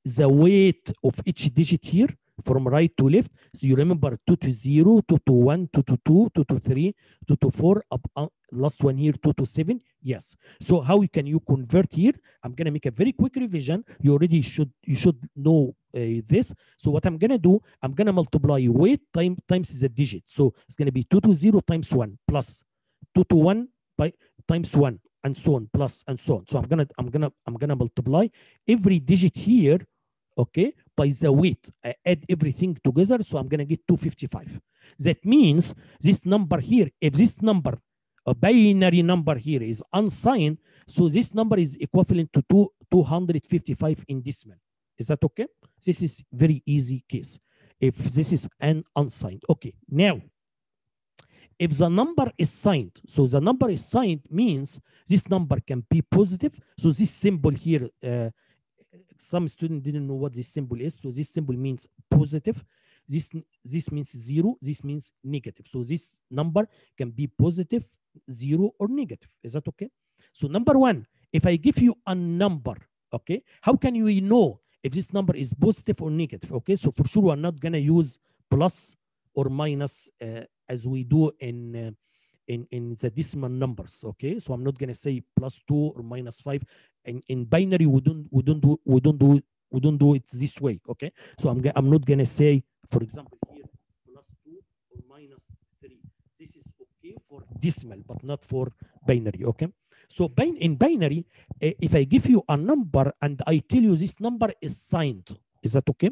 the weight of each digit here from right to left. So you remember 2 to 0, 2 to 1, 2 to 2, 2 to 3, 2 to 4, last one here, 2 to 7. Yes. So how can you convert here? I'm going to make a very quick revision. You should know this. So what I'm going to do, I'm going to multiply weight times the digit. So it's going to be 2 to 0 times 1 plus 2 to 1 times 1 and so on, plus and so on. So I'm gonna multiply every digit here, okay, by the weight. I add everything together, so I'm gonna get 255. That means this number here, if this number, a binary number here, is unsigned, so this number is equivalent to 255 in decimal. Is that okay? This is very easy case. If this is an unsigned, okay. Now, if the number is signed, so the number is signed means this number can be positive. So this symbol here, some students didn't know what this symbol is. So this symbol means positive. This means 0. This means negative. So this number can be positive, 0, or negative. Is that okay? So number one, if I give you a number, okay, how can you know if this number is positive or negative? Okay, so for sure we're not gonna use plus or minus as we do in the decimal numbers. Okay, so I'm not gonna say +2 or -5. In binary, we don't do it this way. Okay, so I'm not gonna say, for example, here +2 or -3. This is okay for decimal, but not for binary. Okay, so in binary, if I give you a number and I tell you this number is signed, is that okay?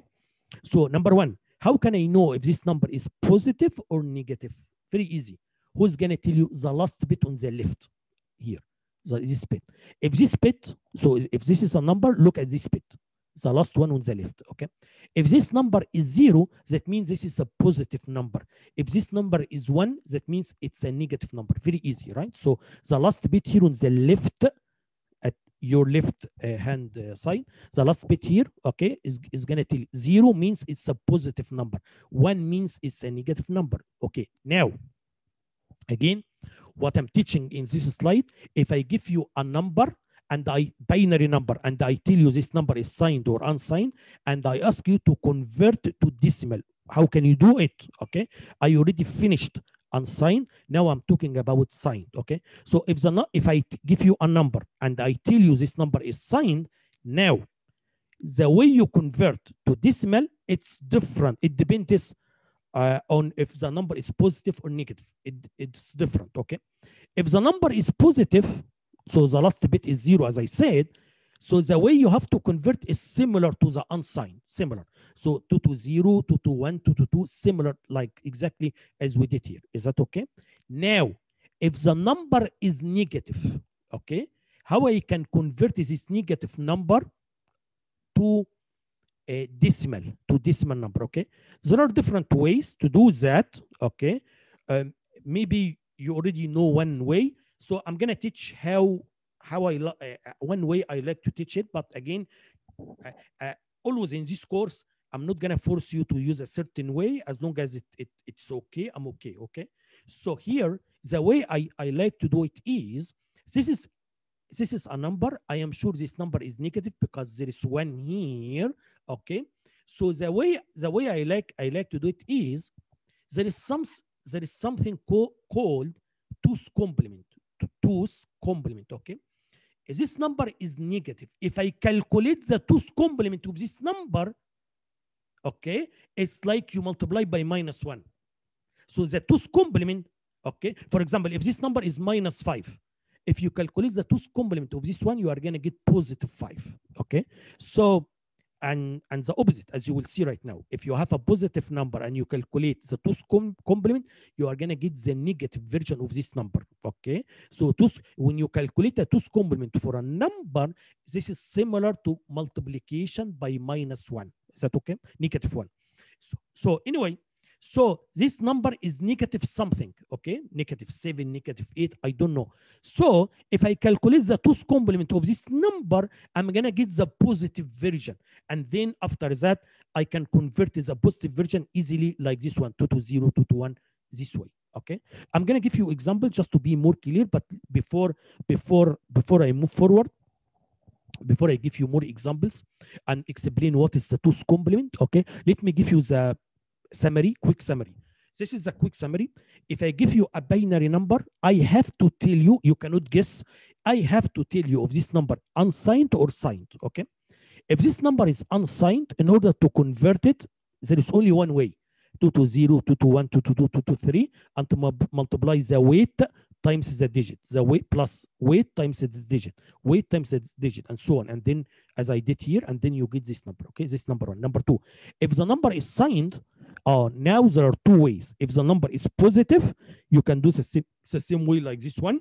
So number one, how can I know if this number is positive or negative? Very easy. Who's going to tell you? The last bit on the left here, this bit. If this bit, so if this is a number, look at this bit, the last one on the left, okay? If this number is 0, that means this is a positive number. If this number is 1, that means it's a negative number. Very easy, right? So the last bit here on the left, at your left hand side, the last bit here, okay, is going to tell you 0 means it's a positive number. 1 means it's a negative number. Okay, now, again, what I'm teaching in this slide, if I give you a number, and binary number, and I tell you this number is signed or unsigned, and I ask you to convert to decimal, how can you do it? Okay, I already finished unsigned. Now I'm talking about signed. Okay, so if I give you a number and I tell you this number is signed, now the way you convert to decimal, it's different. It depends on if the number is positive or negative. It's different. Okay, if the number is positive, so the last bit is 0, as I said. So the way you have to convert is similar to the unsigned, similar. So 2 to 0, 2 to 1, 2 to 2, similar, like exactly as we did here. Is that okay? Now, if the number is negative, okay, how I can convert this negative number to a decimal number, okay? There are different ways to do that, okay? Maybe you already know one way. So I'm gonna teach one way I like to teach it, but again, always in this course, I'm not gonna force you to use a certain way. As long as it's okay, I'm okay. Okay. So here, the way I like to do it is, this is a number. I am sure this number is negative because there is 1 here. Okay. So the way I like to do it is, there is something called 2's complement. 2's complement, okay? If this number is negative, if I calculate the 2's complement of this number, okay, it's like you multiply by -1. So the 2's complement, okay, for example, if this number is -5, if you calculate the 2's complement of this one, you are going to get +5, okay? So and the opposite, as you will see right now. If you have a positive number and you calculate the two's complement, you are going to get the negative version of this number. Okay, so when you calculate a two's complement for a number, this is similar to multiplication by -1. Is that okay? -1. So anyway, so this number is negative something, okay? -7, -8, I don't know. So if I calculate the two's complement of this number, I'm gonna get the positive version. And then after that, I can convert the positive version easily like this one, 2 to 0, 2 to 1, this way, okay? I'm gonna give you example just to be more clear, but before I move forward, before I give you more examples and explain what is the two's complement, okay? Let me give you the summary, quick summary. This is a quick summary. If I give you a binary number, I have to tell you, you cannot guess, I have to tell you of this number unsigned or signed, okay? If this number is unsigned, in order to convert it, there is only one way, 2 to 0, 2 to 1, 2 to 2, 2 to 3, and to multiply the weight times the digit, the weight plus weight times the digit, weight times the digit, and so on. And then, as I did here, and then you get this number, okay? This number one. Number two, if the number is signed, now there are two ways. If the number is positive, you can do the same way like this one,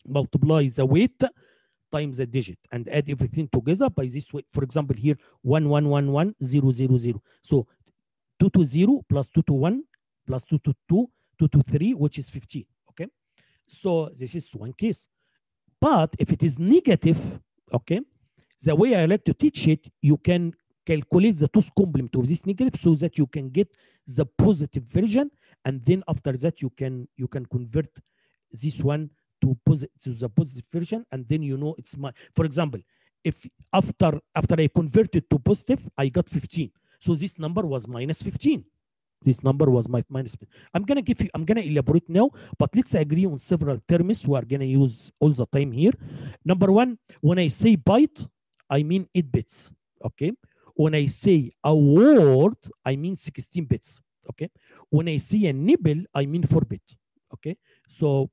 multiply the weight times the digit and add everything together by this way. For example, here 1 1 1 1 0 0 0. So 2 to 0 plus 2 to 1 plus 2 to 2, 2 to 3, which is 15. Okay, so this is one case. But if it is negative, okay, the way I like to teach it, you can calculate the two's complement of this negative so that you can get the positive version, and then after that you can convert this one to the positive version, and then you know it's my. For example, if after I converted to positive, I got 15. So this number was minus 15. This number was my minus. I'm gonna elaborate now, but let's agree on several terms we are gonna use all the time here. Number one, when I say byte, I mean 8 bits. Okay. When I say a word, I mean 16 bits. Okay. When I say a nibble, I mean 4 bit. Okay. So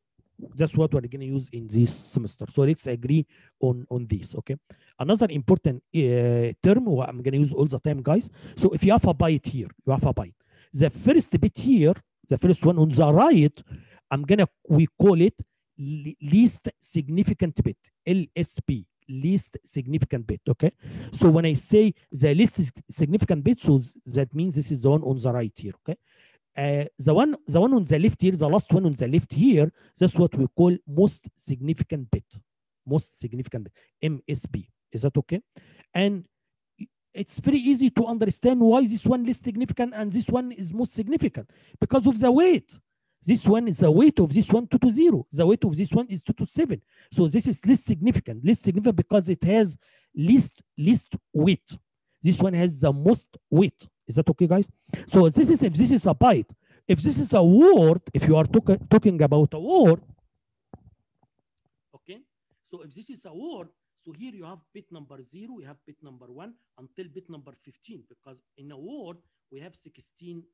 that's what we're going to use in this semester. So let's agree on this. Okay. Another important term I'm going to use all the time, guys. So if you have a byte here, you have a byte. The first bit here, the first one on the right, we call it least significant bit, LSB, least significant bit. Okay. So when I say the least significant bit, so that means this is the one on the right here. Okay. The one on the left here, the last one on the left here, that's what we call most significant bit. Most significant bit, MSB. Is that okay? And it's very easy to understand why this one is significant and this one is most significant, because of the weight. This one is the weight of this one 2 to 0. The weight of this one is 2 to 7. So this is less significant because it has least weight. This one has the most weight. Is that okay, guys? So if this is a byte. If this is a word, if you are talking about a word, okay? So if this is a word, so here you have bit number 0, you have bit number 1 until bit number 15, because in a word, we have 16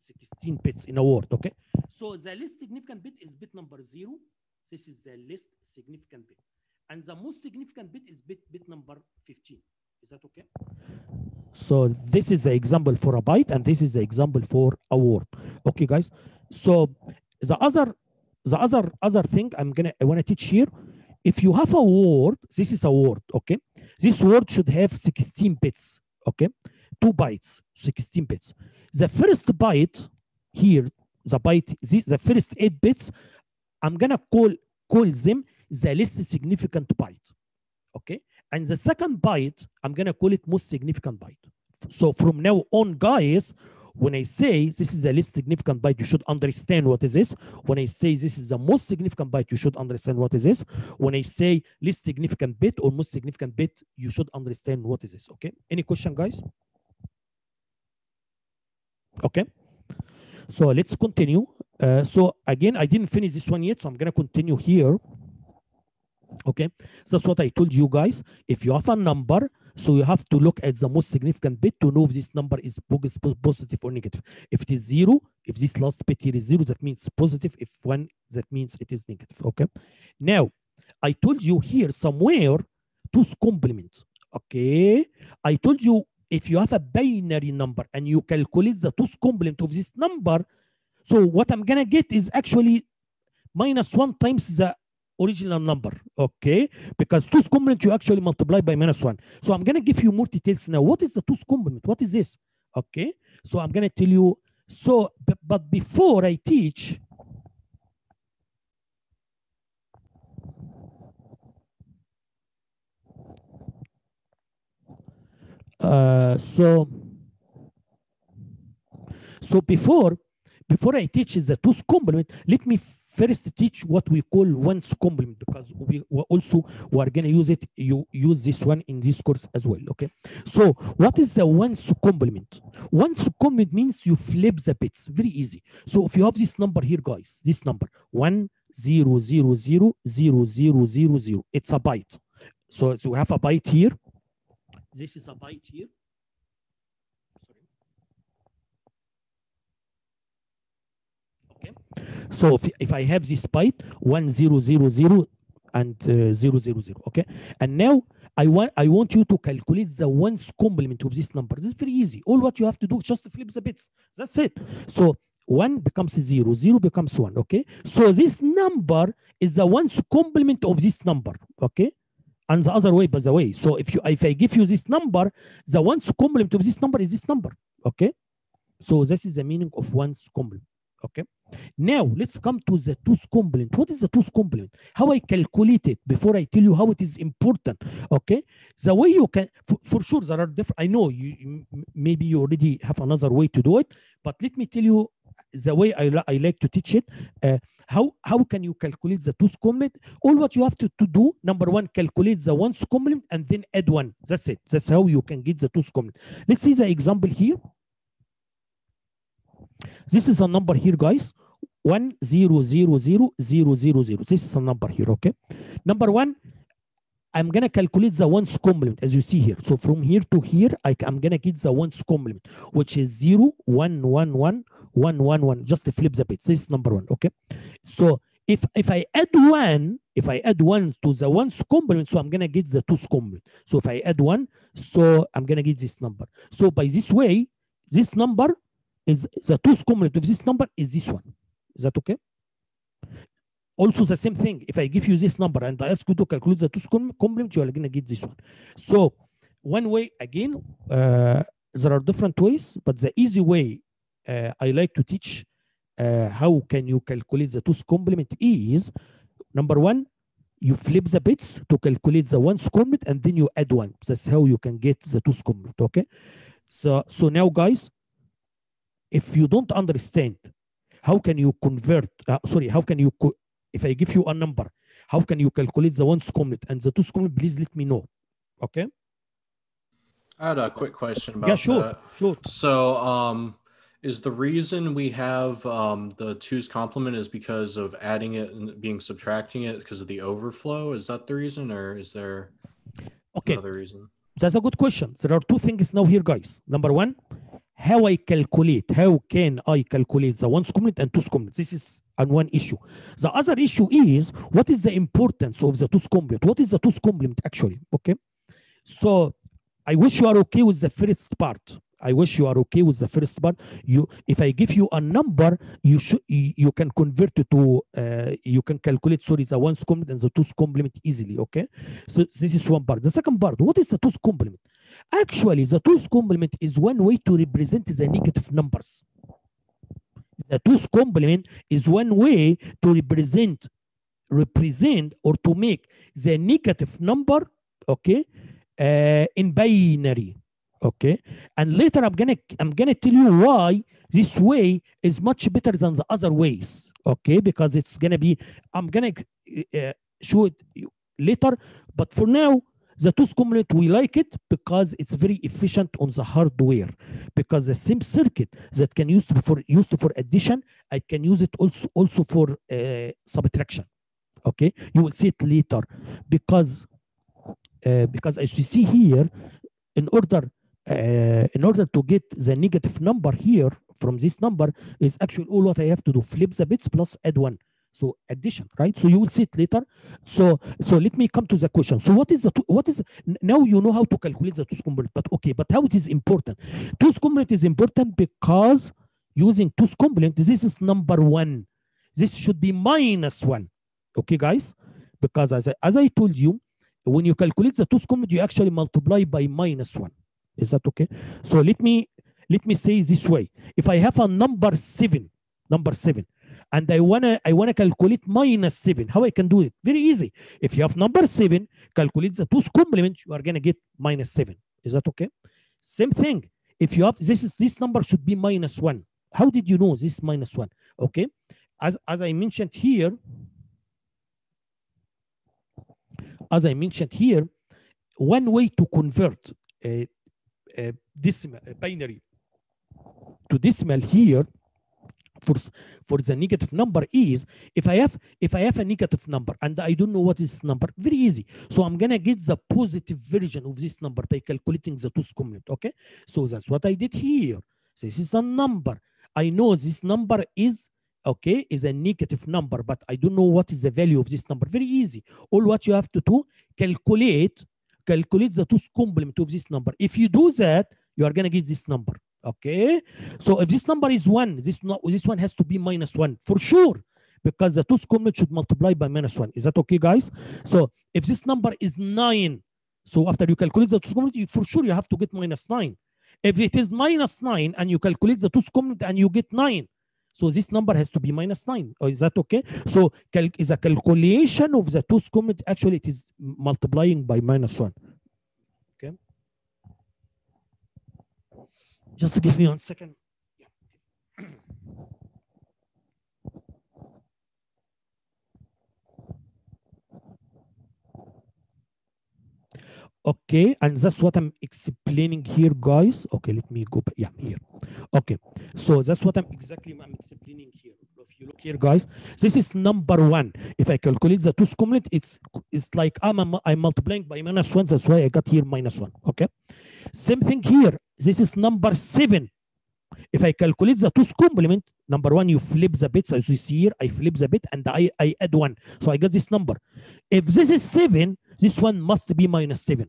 bits in a word, okay? So the least significant bit is bit number 0. This is the least significant bit. And the most significant bit is bit number 15. Is that okay? So this is the example for a byte, and this is the example for a word. Okay, guys. So the other thing I want to teach here, if you have a word, this is a word, okay? This word should have 16 bits, okay? 2 bytes, 16 bits. The first byte here, the first 8 bits, I'm gonna call them the least significant byte, okay? And the second byte, I'm gonna call it most significant byte. So from now on, guys, when I say this is the least significant byte, you should understand what is this. When I say this is the most significant byte, you should understand what is this. When I say least significant bit or most significant bit, you should understand what is this, okay? Any question, guys? Okay. So let's continue. So again, I didn't finish this one yet, so I'm gonna continue here. Okay, that's what I told you guys. If you have a number, so you have to look at the most significant bit to know if this number is positive or negative. If it is 0, if this last bit here is 0, that means positive. If 1, that means it is negative. Okay. Now, I told you here somewhere two's complement. Okay. I told you if you have a binary number and you calculate the 2's complement of this number, so what I'm gonna get is actually -1 times the original number, okay? Because 2's complement you actually multiply by -1. So I'm gonna give you more details now. What is the 2's complement? What is this? Okay, so I'm gonna tell you. So, but before I teach, so before I teach the 2's complement, let me first teach what we call 1's complement, because we are going to use it. You use this one in this course as well. Okay, so what is the 1's complement? 1's complement means you flip the bits. Very easy. So if you have this number here, guys, this number 1 0 0 0 0 0 0 0, it's a byte. So we have a byte here. This is a byte here. Okay. So if I have this byte 1 0 0 0 and 0 0 0, okay, and now I want you to calculate the 1's complement of this number. This is very easy. All what you have to do is just flip the bits. That's it. So 1 becomes 0, 0 becomes 1. Okay. So this number is the 1's complement of this number. Okay. And the other way, by the way. So if I give you this number, the 1's complement of this number is this number. Okay. So this is the meaning of 1's complement. Okay. Now let's come to the 2's complement. What is the 2's complement? How I calculate it before I tell you how it is important. Okay. The way you can, for sure there are different. I know you maybe you already have another way to do it, but let me tell you the way I like to teach it. How can you calculate the 2's complement? All what you have to do, number one, calculate the 1's complement and then add 1. That's it. That's how you can get the 2's complement. Let's see the example here. This is a number here, guys. 1 0 0 0 0 0 0. This is a number here. Okay. Number one, I'm gonna calculate the 1's complement as you see here. So from here to here, I'm gonna get the 1's complement, which is 0 1 1 1 1 1 1. Just flip the bits. This is number one. Okay. So if I add 1, if I add 1 to the 1's complement, so I'm gonna get the 2's complement. So if I add 1, so I'm gonna get this number. So by this way, this number is the 2's complement of this number is this one. Is that okay? Also the same thing. If I give you this number and I ask you to calculate the 2's complement, you are going to get this one. So one way, again, there are different ways, but the easy way I like to teach how can you calculate the 2's complement is, number one, you flip the bits to calculate the 1's complement and then you add 1. That's how you can get the 2's complement. Okay. So now, guys, if you don't understand how can you convert, how can you, if I give you a number, how can you calculate the 1's complement and the 2's complement, please let me know. Okay. I had a quick question about that. Sure. So is the reason we have the 2's complement is because of adding it and subtracting it because of the overflow? Is that the reason, or is there another reason? That's a good question. There are two things now here, guys. Number one, how can I calculate the 1's complement and 2's complement? This is one issue. The other issue is, what is the importance of the 2's complement? What is the 2's complement actually? Okay. So I wish you are okay with the first part. If I give you a number, you can convert it to you can calculate the 1's complement and the 2's complement easily. Okay. So this is one part. The second part, what is the 2's complement? Actually, the 2's complement is one way to represent the negative numbers. The 2's complement is one way to represent or to make the negative number, okay, in binary. Okay, and later I'm gonna tell you why this way is much better than the other ways. Okay, because it's gonna be, I'm gonna show it later, but for now, the 2's complement, we like it because it's very efficient on the hardware. Because the same circuit that can used for addition, I can use it also for subtraction. Okay, you will see it later because as you see here, in order to get the negative number here from this number is actually all what I have to do, flip the bits plus add 1. So addition, right? So you will see it later. So let me come to the question. So what is now you know how to calculate the 2's complement, but okay, but how it is important? 2's complement is important because using 2's complement, this is number 1. This should be -1. Okay, guys? Because as I told you, when you calculate the 2's complement, you actually multiply by -1. Is that okay? So let me say this way. If I have a number 7, and I wanna calculate -7, how I can do it? Very easy. If you have number 7, calculate the 2's complement, you are gonna get -7. Is that okay? Same thing. If you have this number should be -1. How did you know this -1? Okay, as I mentioned here, one way to convert a decimal, a binary to decimal here for the negative number is, if I have a negative number and I don't know what is this number, very easy. So I'm gonna get the positive version of this number by calculating the 2's complement. Okay, so that's what I did here. So this is a number. I know this number is is a negative number, but I don't know what is the value of this number. Very easy. All what you have to do, calculate the 2's complement of this number. If you do that, you are gonna get this number. Okay, so if this number is 1, this one has to be -1 for sure, because the 2's complement should multiply by -1. Is that okay, guys? So if this number is 9, so after you calculate the 2's complement, for sure you have to get -9. If it is -9 and you calculate the 2's complement and you get 9, so this number has to be -9. Is that okay? So is a calculation of the 2's complement, actually it is multiplying by -1. Okay. Just give me 1 second. Okay, and that's what I'm explaining here, guys. Okay, let me go back. Yeah, here. Okay, so that's what I'm explaining here. If you look here, guys, this is number 1. If I calculate the 2's complement, it's like I'm multiplying by -1. That's why I got here -1. Okay, same thing here. This is number 7. If I calculate the 2's complement, number 1, you flip the bits, as you see here, I flip the bit and I add 1. So I get this number. If this is 7, this one must be -7.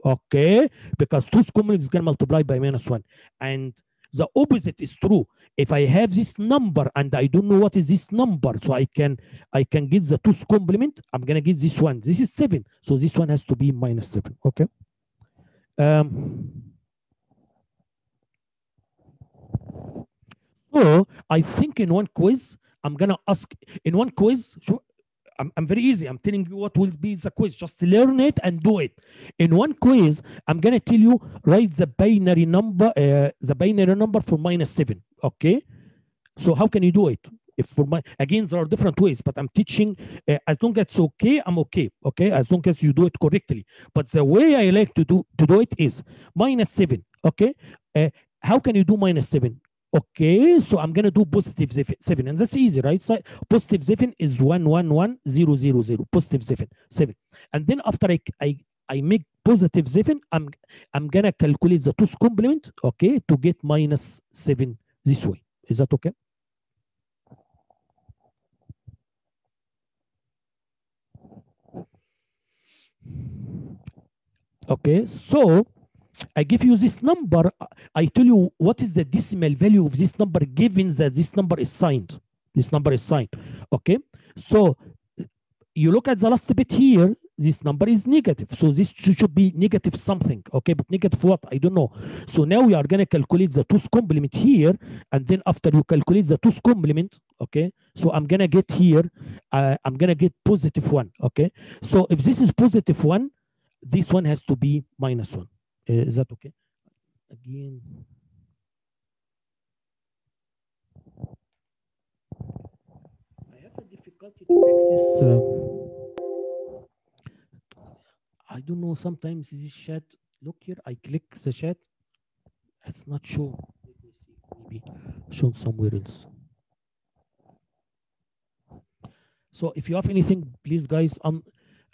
Okay, because 2's complement is going to multiply by -1. And the opposite is true. If I have this number and I don't know what is this number, so I can get the 2's complement, I'm going to get this one. This is 7. So this one has to be -7. Okay. So I think in one quiz, I'm gonna ask in one quiz. I'm very easy. I'm telling you what will be the quiz. Just learn it and do it. In one quiz, I'm gonna tell you write the binary number for -7. Okay. So how can you do it? If for again, there are different ways, but I'm teaching. As long as it's okay, I'm okay. Okay, as long as you do it correctly. But the way I like to do it is -7. Okay. How can you do -7? Okay, so I'm gonna do positive 7, and that's easy, right? So positive 7 is 111,000. Positive 7, and then after I make positive 7, I'm gonna calculate the 2's complement, okay, to get -7 this way. Is that okay? Okay, so I give you this number. I tell you what is the decimal value of this number given that this number is signed. This number is signed. Okay. So you look at the last bit here. This number is negative. So this should be negative something. Okay. But negative what? I don't know. So now we are going to calculate the 2's complement here. And then after you calculate the 2's complement, okay. So I'm going to get here, I'm going to get +1. Okay. So if this is +1, this one has to be -1. Is that okay? Again. I have a difficulty to access. I don't know. Sometimes this chat. Look here. I click the chat. It's not show. Let me see. Maybe shown somewhere else. So if you have anything, please, guys,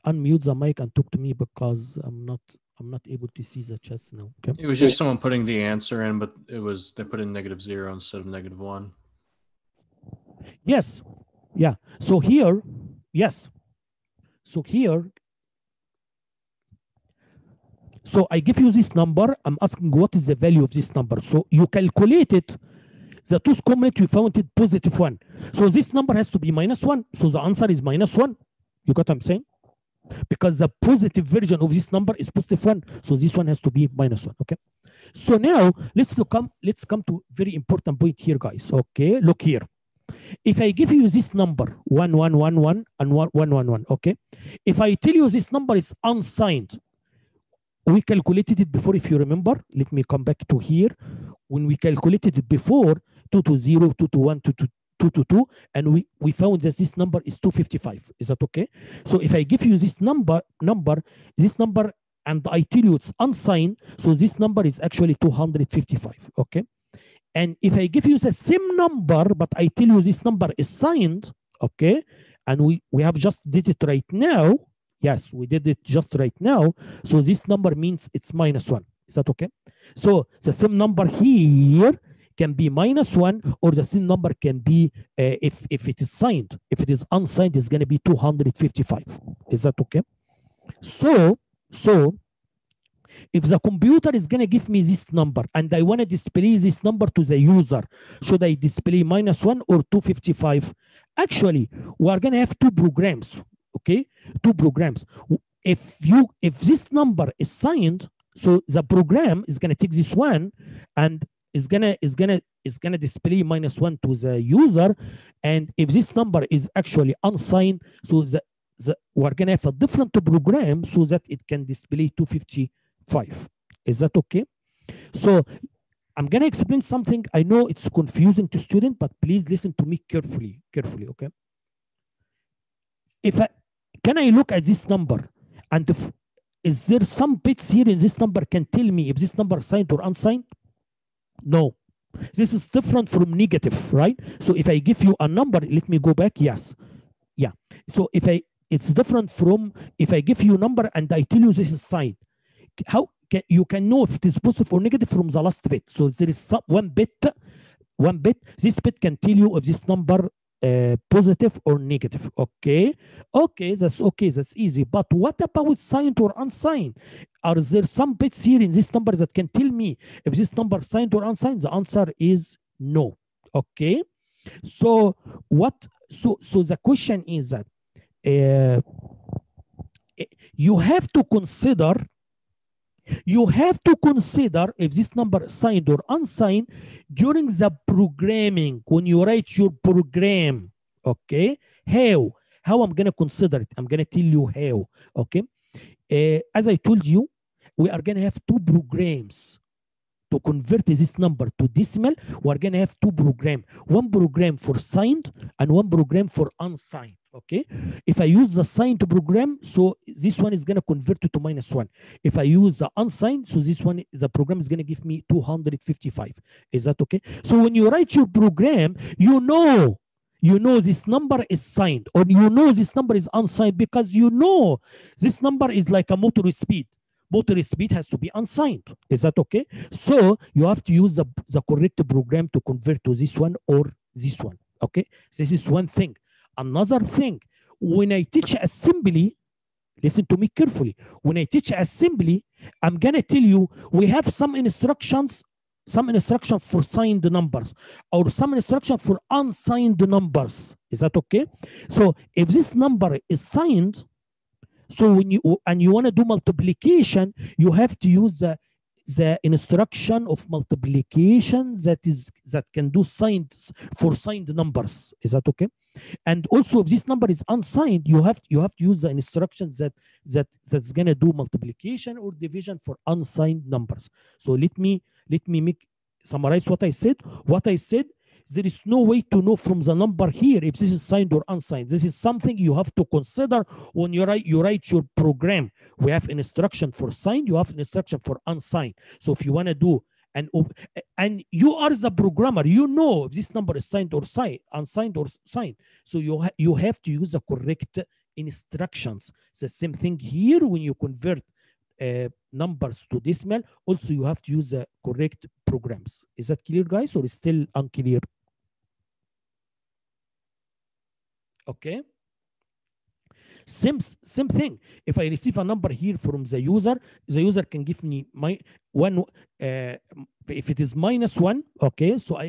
unmute the mic and talk to me because I'm not able to see the chats now. Okay. It was just someone putting the answer in, but they put in -0 instead of -1. Yes. Yeah. So here, yes. So here, so I give you this number. I'm asking what is the value of this number. So you calculate it. The two's complement, you found it positive 1. So this number has to be minus 1. So the answer is minus 1. You got what I'm saying? Because the positive version of this number is positive 1. So this one has to be minus 1. Okay. So now let's come to very important point here, guys. Okay. Look here. If I give you this number 1111 and 1111, okay. If I tell you this number is unsigned, we calculated it before, if you remember. Let me come back to here. When we calculated it before, 220, 221, 222, and we found that this number is 255. Is that okay? So if I give you this number, and I tell you it's unsigned, so this number is actually 255. Okay. And if I give you the same number, but I tell you this number is signed, okay, and we have just did it right now. Yes, we did it just right now. So this number means it's minus 1. Is that okay? So the same number here can be minus 1, or the same number can be, if it is signed. If it is unsigned, it's going to be 255. Is that okay? So if the computer is going to give me this number and I want to display this number to the user, should I display minus 1 or 255? Actually, we are going to have two programs. Okay, two programs. If this number is signed, so the program is going to take this one and is gonna display minus 1 to the user. And if this number is actually unsigned, so we're going to have a different program so that it can display 255. Is that okay? So I'm going to explain something. I know it's confusing to students, but please listen to me carefully, okay? Can I look at this number, and is there some bits here in this number can tell me if this number is signed or unsigned? No. This is different from negative, right? So if I give you a number, let me go back. Yes. Yeah. So it's different from if I give you a number and I tell you this is signed. How you can know if it is positive or negative from the last bit? So there is one bit. This bit can tell you if this number positive or negative. Okay, that's easy. But what about signed or unsigned? Are there some bits here in this number that can tell me if this number is signed or unsigned? The answer is no. Okay, so the question is that you have to consider if this number is signed or unsigned during the programming, when you write your program. Okay, how I'm going to consider it? I'm going to tell you how. Okay, as I told you, we are going to have two programs to convert this number to decimal. We're going to have two programs, one program for signed and one program for unsigned. Okay, if I use the signed program, so this one is going to convert it to minus 1. If I use the unsigned, so this one, the program is going to give me 255. Is that okay? So when you write your program, you know this number is signed, or you know this number is unsigned, because you know this number is like a motor speed. Motor speed has to be unsigned. Is that okay? So you have to use the correct program to convert to this one or this one. Okay, this is one thing. Another thing, when I teach assembly, listen to me carefully. When I teach assembly, I'm gonna tell you we have some instructions for signed numbers or some instruction for unsigned numbers. Is that okay? So if this number is signed, so when you want to do multiplication, you have to use the instruction of multiplication that can do signed numbers. Is that okay? And also, if this number is unsigned, you have to use the instruction that's gonna do multiplication or division for unsigned numbers. So let me summarize what I said. There is no way to know from the number here if this is signed or unsigned. This is something you have to consider when you write your program. We have an instruction for signed, you have an instruction for unsigned. So if you want to do, and you are the programmer, you know if this number is signed or unsigned or signed. So you have to use the correct instructions. It's the same thing here when you convert numbers to decimal. Also, you have to use the correct programs. Is that clear, guys, or is still unclear? Okay. Same thing. If I receive a number here from the user can give me my one. If it is -1, okay. So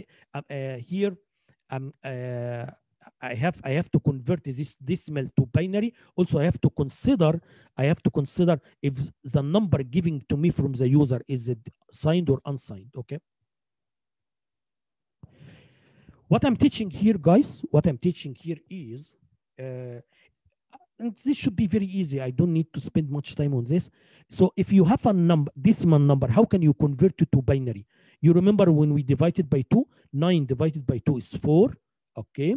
here I have to convert this decimal to binary. Also, I have to consider if the number given to me from the user is it signed or unsigned. Okay. What I'm teaching here, guys, is. And this should be very easy. I don't need to spend much time on this. So if you have a decimal number, how can you convert it to binary? You remember when we divided by 2, 9 divided by 2 is 4, okay?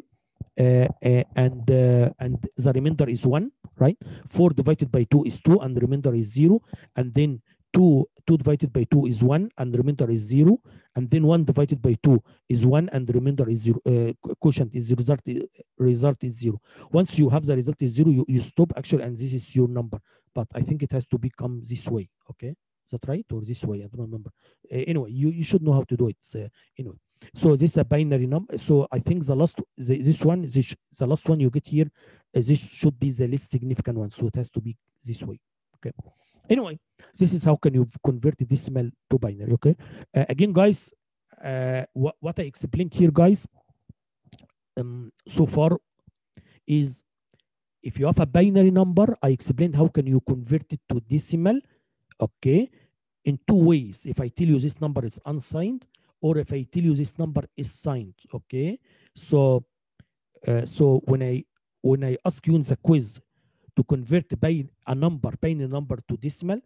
And the remainder is 1, right? 4 divided by 2 is 2, and the remainder is 0. And then 2 divided by 2 is 1, and the remainder is 0. And then 1 divided by 2 is 1, and the remainder is 0. Quotient is 0, result is 0. Once you have the result is 0, you stop actually, and this is your number. But I think it has to become this way, okay? Is that right? Or this way? I don't remember. Anyway, you should know how to do it. Anyway, so this is a binary number. So I think the last the last one you get here, this should be the least significant one. So it has to be this way, okay? Anyway, this is how can you convert the decimal to binary, okay? Again, guys, what I explained here, guys, so far is if you have a binary number, I explained how can you convert it to decimal, okay, in 2 ways. If I tell you this number is unsigned, or if I tell you this number is signed, okay? So, so when I ask you in the quiz to convert binary number to decimal,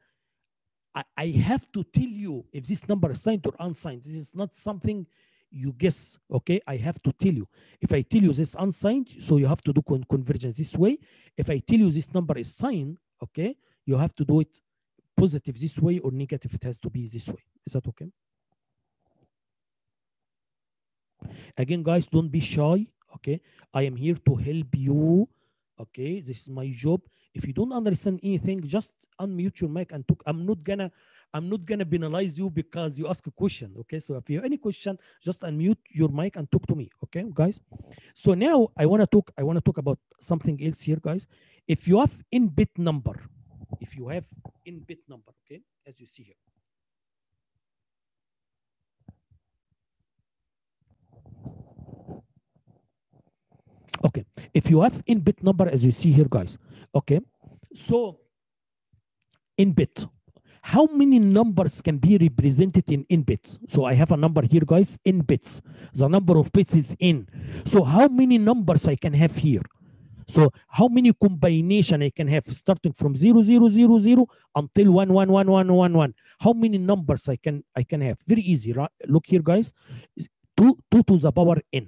I have to tell you if this number is signed or unsigned. This is not something you guess, okay? I have to tell you. If I tell you this unsigned, so you have to do convergence this way. If I tell you this number is signed, okay, you have to do it positive this way, or negative, it has to be this way. Is that okay? Again, guys, don't be shy, okay? I am here to help you, okay? This is my job. If you don't understand anything, just unmute your mic and talk. I'm not gonna penalize you because you ask a question, okay? So if you have any question, just unmute your mic and talk to me, okay, guys? So now I wanna talk about something else here, guys. If you have in-bit number, okay, as you see here. Okay, if you have in-bit number, as you see here, guys, okay, so in-bit, how many numbers can be represented in in-bit? So I have a number here, guys, in bits. The number of bits is in. So how many numbers I can have here? So how many combination I can have starting from 0, 0, 0, 0 until 1, 1, 1, 1, 1, 1? How many numbers I can have? Very easy, right? Look here, guys, 2 to the power n.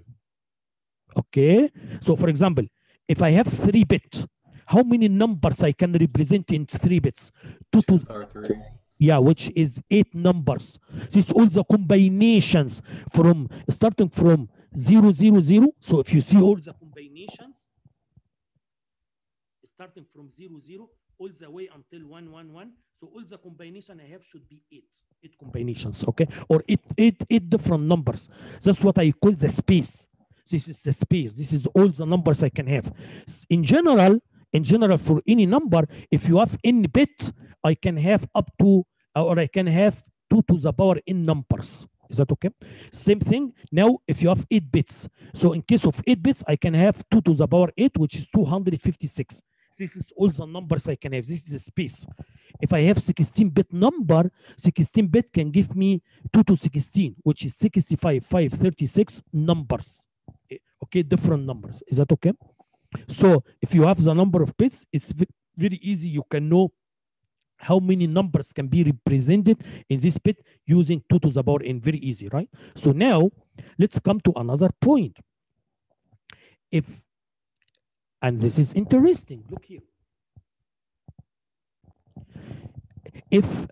Okay, so for example, if I have 3 bits, how many numbers I can represent in 3 bits? 2 to the power 3. Yeah, which is 8 numbers. This is all the combinations from starting from 0, 0, 0. So if you see all the combinations, starting from 0, 0, all the way until 1, 1, 1. So all the combination I have should be 8 combinations, okay? Or 8 different numbers. That's what I call the space. This is the space. This is all the numbers I can have. In general, for any number, if you have n bit, I can have up to, or I can have 2 to the power n numbers. Is that okay? Same thing. Now, if you have 8 bits, so in case of 8 bits, I can have 2 to the power 8, which is 256. This is all the numbers I can have. This is the space. If I have 16-bit number, 16-bit can give me 2 to 16, which is 65, 5, 36 numbers. Okay, different numbers. Is that okay? So if you have the number of bits, it's very easy. You can know how many numbers can be represented in this bit using 2 to the power n. Very easy, right? So now let's come to another point. And this is interesting. Look here. If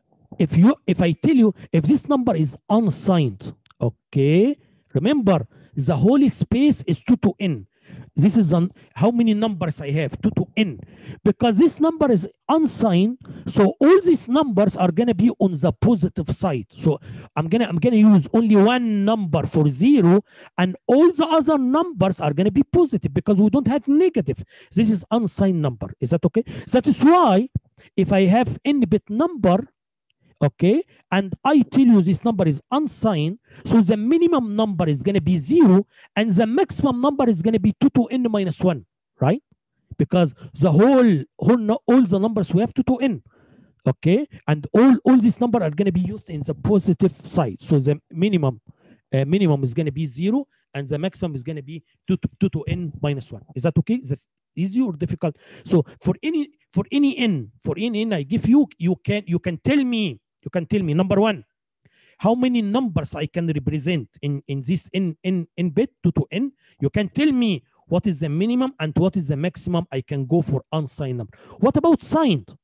I tell you if this number is unsigned, okay, remember the whole space is 2 to n. This is how many numbers I have, 2 to n. Because this number is unsigned, so all these numbers are gonna be on the positive side. So I'm gonna use only one number for 0, and all the other numbers are gonna be positive because we don't have negative. This is unsigned number. Is that okay? That is why if I have n-bit number, okay, and I tell you this number is unsigned, so the minimum number is going to be 0 and the maximum number is going to be 2 to n minus 1, right? Because the all the numbers we have 2 to n, okay, and all these numbers are going to be used in the positive side. So the minimum is going to be 0 and the maximum is going to be 2 to n minus 1. Is that okay? Is that easy or difficult? So for any n I give you, you can tell me number one, how many numbers I can represent in this in bit 2 to n. You can tell me what is the minimum and what is the maximum I can go for unsigned number. What about signed?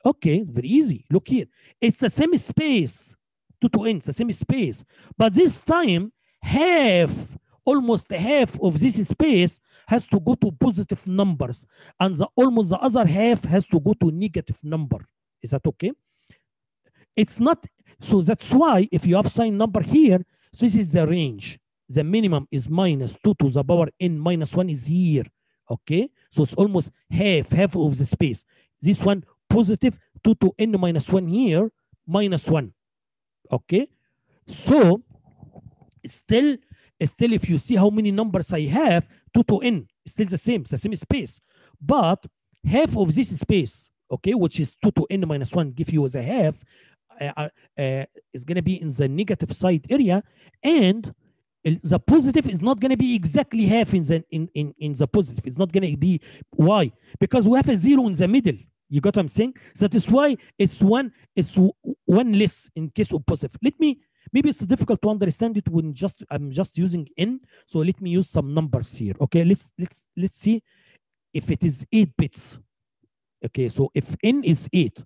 Okay, it's very easy. Look here, it's the same space, 2 to n, it's the same space, but this time almost half of this space has to go to positive numbers and almost the other half has to go to negative number. Is that okay? It's not, so that's why if you have signed number here, so this is the range. The minimum is minus 2 to the power n minus 1 is here, okay? So it's almost half of the space. This one positive 2 to n minus 1 here, minus 1, okay? So still if you see how many numbers I have, 2 to n, still the same space, but half of this space, okay, which is 2 to n minus 1, give you as a half, is going to be in the negative side area, and the positive is not going to be exactly half in the positive. It's not going to be. Why? Because we have a 0 in the middle. You got what I'm saying? That is why it's one less in case of positive. Maybe it's difficult to understand it when I'm just using n. So let me use some numbers here. Okay, let's see if it is 8 bits. Okay, so if n is 8,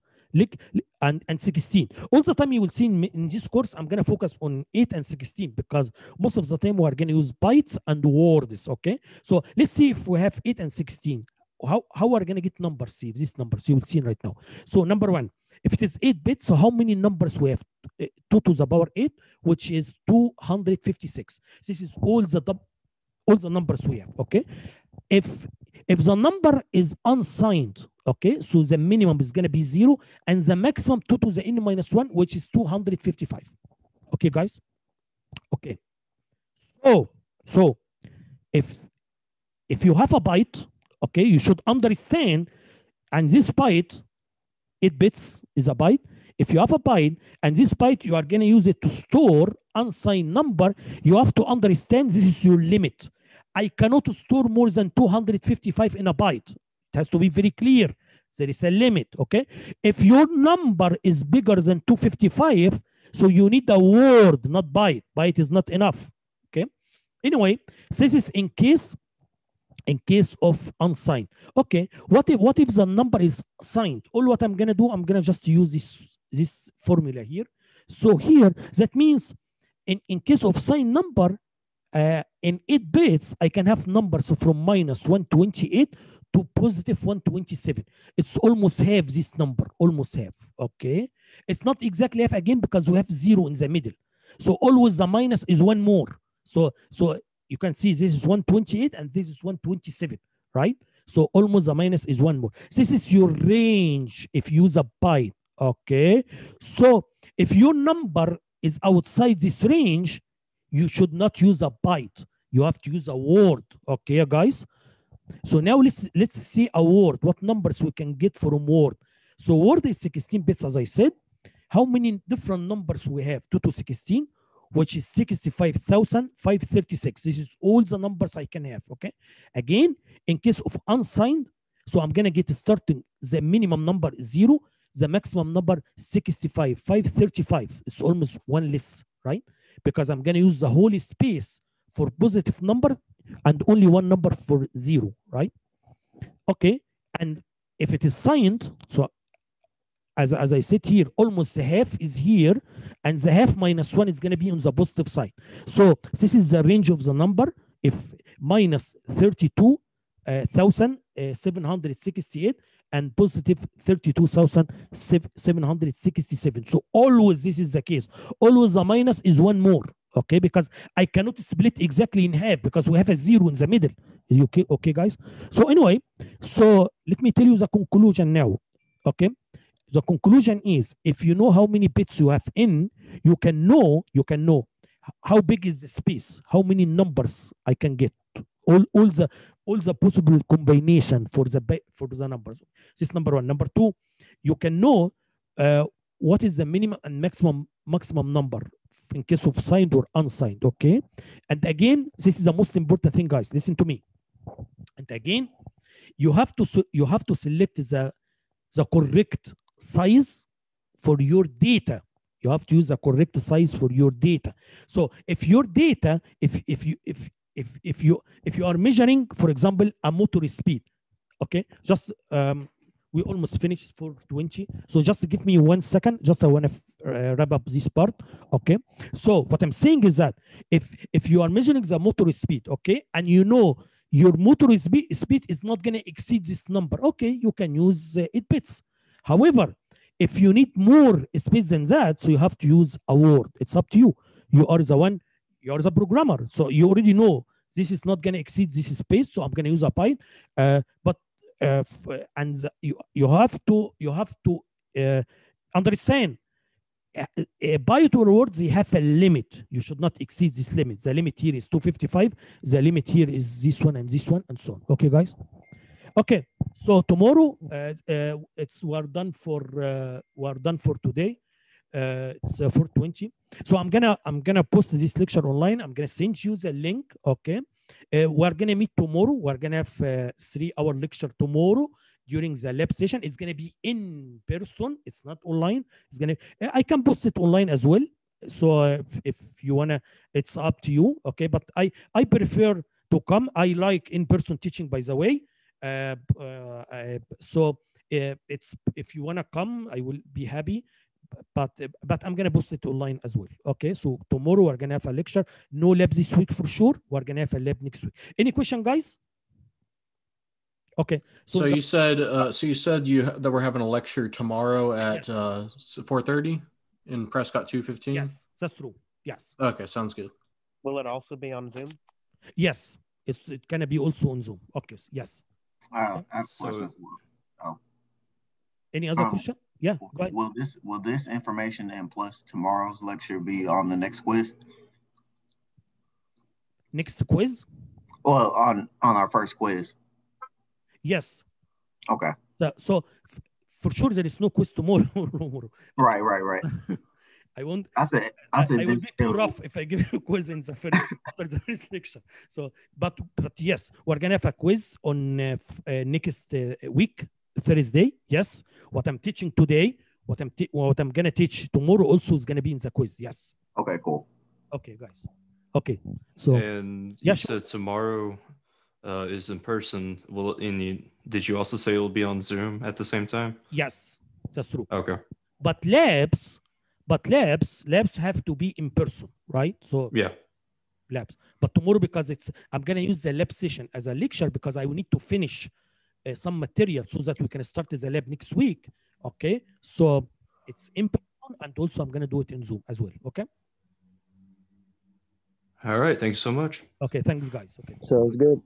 and 16. All the time you will see in this course, I'm going to focus on 8 and 16 because most of the time we are going to use bytes and words. Okay, so let's see if we have 8 and 16. How are we going to get numbers here? These numbers you will see right now. So number one, if it is 8 bits, so how many numbers we have? 2 to the power 8, which is 256. This is all the numbers we have. Okay, if the number is unsigned, okay, so the minimum is going to be 0 and the maximum 2 to the n minus 1, which is 255. Okay, guys? Okay. So if you have a byte, okay, you should understand, and this byte, 8 bits is a byte. If you have a byte and this byte you are going to use it to store unsigned number, you have to understand this is your limit. I cannot store more than 255 in a byte. It has to be very clear. There is a limit, okay? If your number is bigger than 255, so you need a word, not byte. Byte is not enough, okay? Anyway, this is in case of unsigned. Okay, what if the number is signed? All what I'm gonna do, I'm gonna just use this formula here. So here, that means in case of signed number, in 8 bits, I can have numbers from minus 128 to positive 127. It's almost half this number, almost half, okay? It's not exactly half again because we have 0 in the middle. So always the minus is one more. So you can see this is 128 and this is 127, right? So almost the minus is one more. This is your range if you use a byte, okay? So if your number is outside this range, you should not use a byte. You have to use a word, okay, guys? So now let's see a word, what numbers we can get from word. So word is 16 bits, as I said. How many different numbers we have? 2 to 16, which is 65,536. This is all the numbers I can have, okay? Again, in case of unsigned, so I'm gonna get starting, the minimum number is 0, the maximum number 65,535. It's almost one less, right? Because I'm gonna use the whole space for positive number and only one number for 0, right? Okay, and if it is signed, so as I said here, almost the half is here, and the half minus 1 is going to be on the positive side. So this is the range of the number. If minus 32 32,768 and positive 32,767. So always this is the case. Always the minus is one more, okay? Because I cannot split exactly in half because we have a zero in the middle. Is you okay? Okay, guys? So anyway, so let me tell you the conclusion now, okay? The conclusion is if you know how many bits you have in, you can know how big is the space, how many numbers I can get, all the possible combination for the numbers. This is number one. Number two, you can know what is the minimum and maximum number in case of signed or unsigned. Okay, and again, this is the most important thing, guys. Listen to me. And again, you have to select the correct size for your data. You have to use the correct size for your data. So if your data, if you are measuring, for example, a motor speed, okay, just we almost finished for 20. So just give me 1 second. Just I want to wrap up this part. Okay. So what I'm saying is that if you are measuring the motor speed, okay, and you know your motor speed is not going to exceed this number, okay, you can use 8 bits. However, if you need more space than that, so you have to use a word. It's up to you. You are the programmer. So you already know this is not going to exceed this space. So I'm going to use a byte. You have to understand byte or words, they have a limit. You should not exceed this limit. The limit here is 255. The limit here is this one and this one and so on. Okay, guys? Okay, so tomorrow we're done for today. It's 4:20. So I'm gonna post this lecture online. I'm gonna send you the link. Okay, we're gonna meet tomorrow. We're gonna have 3-hour lecture tomorrow during the lab session. It's gonna be in person. It's not online. It's gonna. I can post it online as well. So if you wanna, it's up to you. Okay, but I prefer to come. I like in-person teaching, by the way. So it's if you want to come, I will be happy, but I'm gonna post it online as well. Okay, so tomorrow we're gonna have a lecture. No lab this week for sure. We're gonna have a lab next week. Any question, guys? Okay, so you said that we're having a lecture tomorrow at 4:30 in Prescott 215. Yes, that's true. Yes. Okay, sounds good. Will it also be on Zoom? Yes, it's gonna be also on Zoom. Okay, yes. I have questions. Any other question? Yeah, go ahead. Will this information and plus tomorrow's lecture be on the next quiz? Next quiz? Well, on our first quiz. Yes. Okay. So for sure there is no quiz tomorrow. Right. I won't. I said I will be too rough if I give you a quiz in the first after the first lecture. So, but yes, we're gonna have a quiz on next week, Thursday. Yes, what I'm teaching today, what I'm gonna teach tomorrow also is gonna be in the quiz. Yes. Okay, cool. Okay, guys. Okay, so and you said tomorrow is in person. Did you also say it will be on Zoom at the same time? Yes, that's true. Okay. But labs have to be in person, right? So yeah, labs. But tomorrow, because I'm gonna use the lab session as a lecture because I will need to finish some material so that we can start the lab next week. Okay, so it's in person, and also I'm gonna do it in Zoom as well. Okay. All right. Thank you so much. Okay. Thanks, guys. Okay. Sounds good.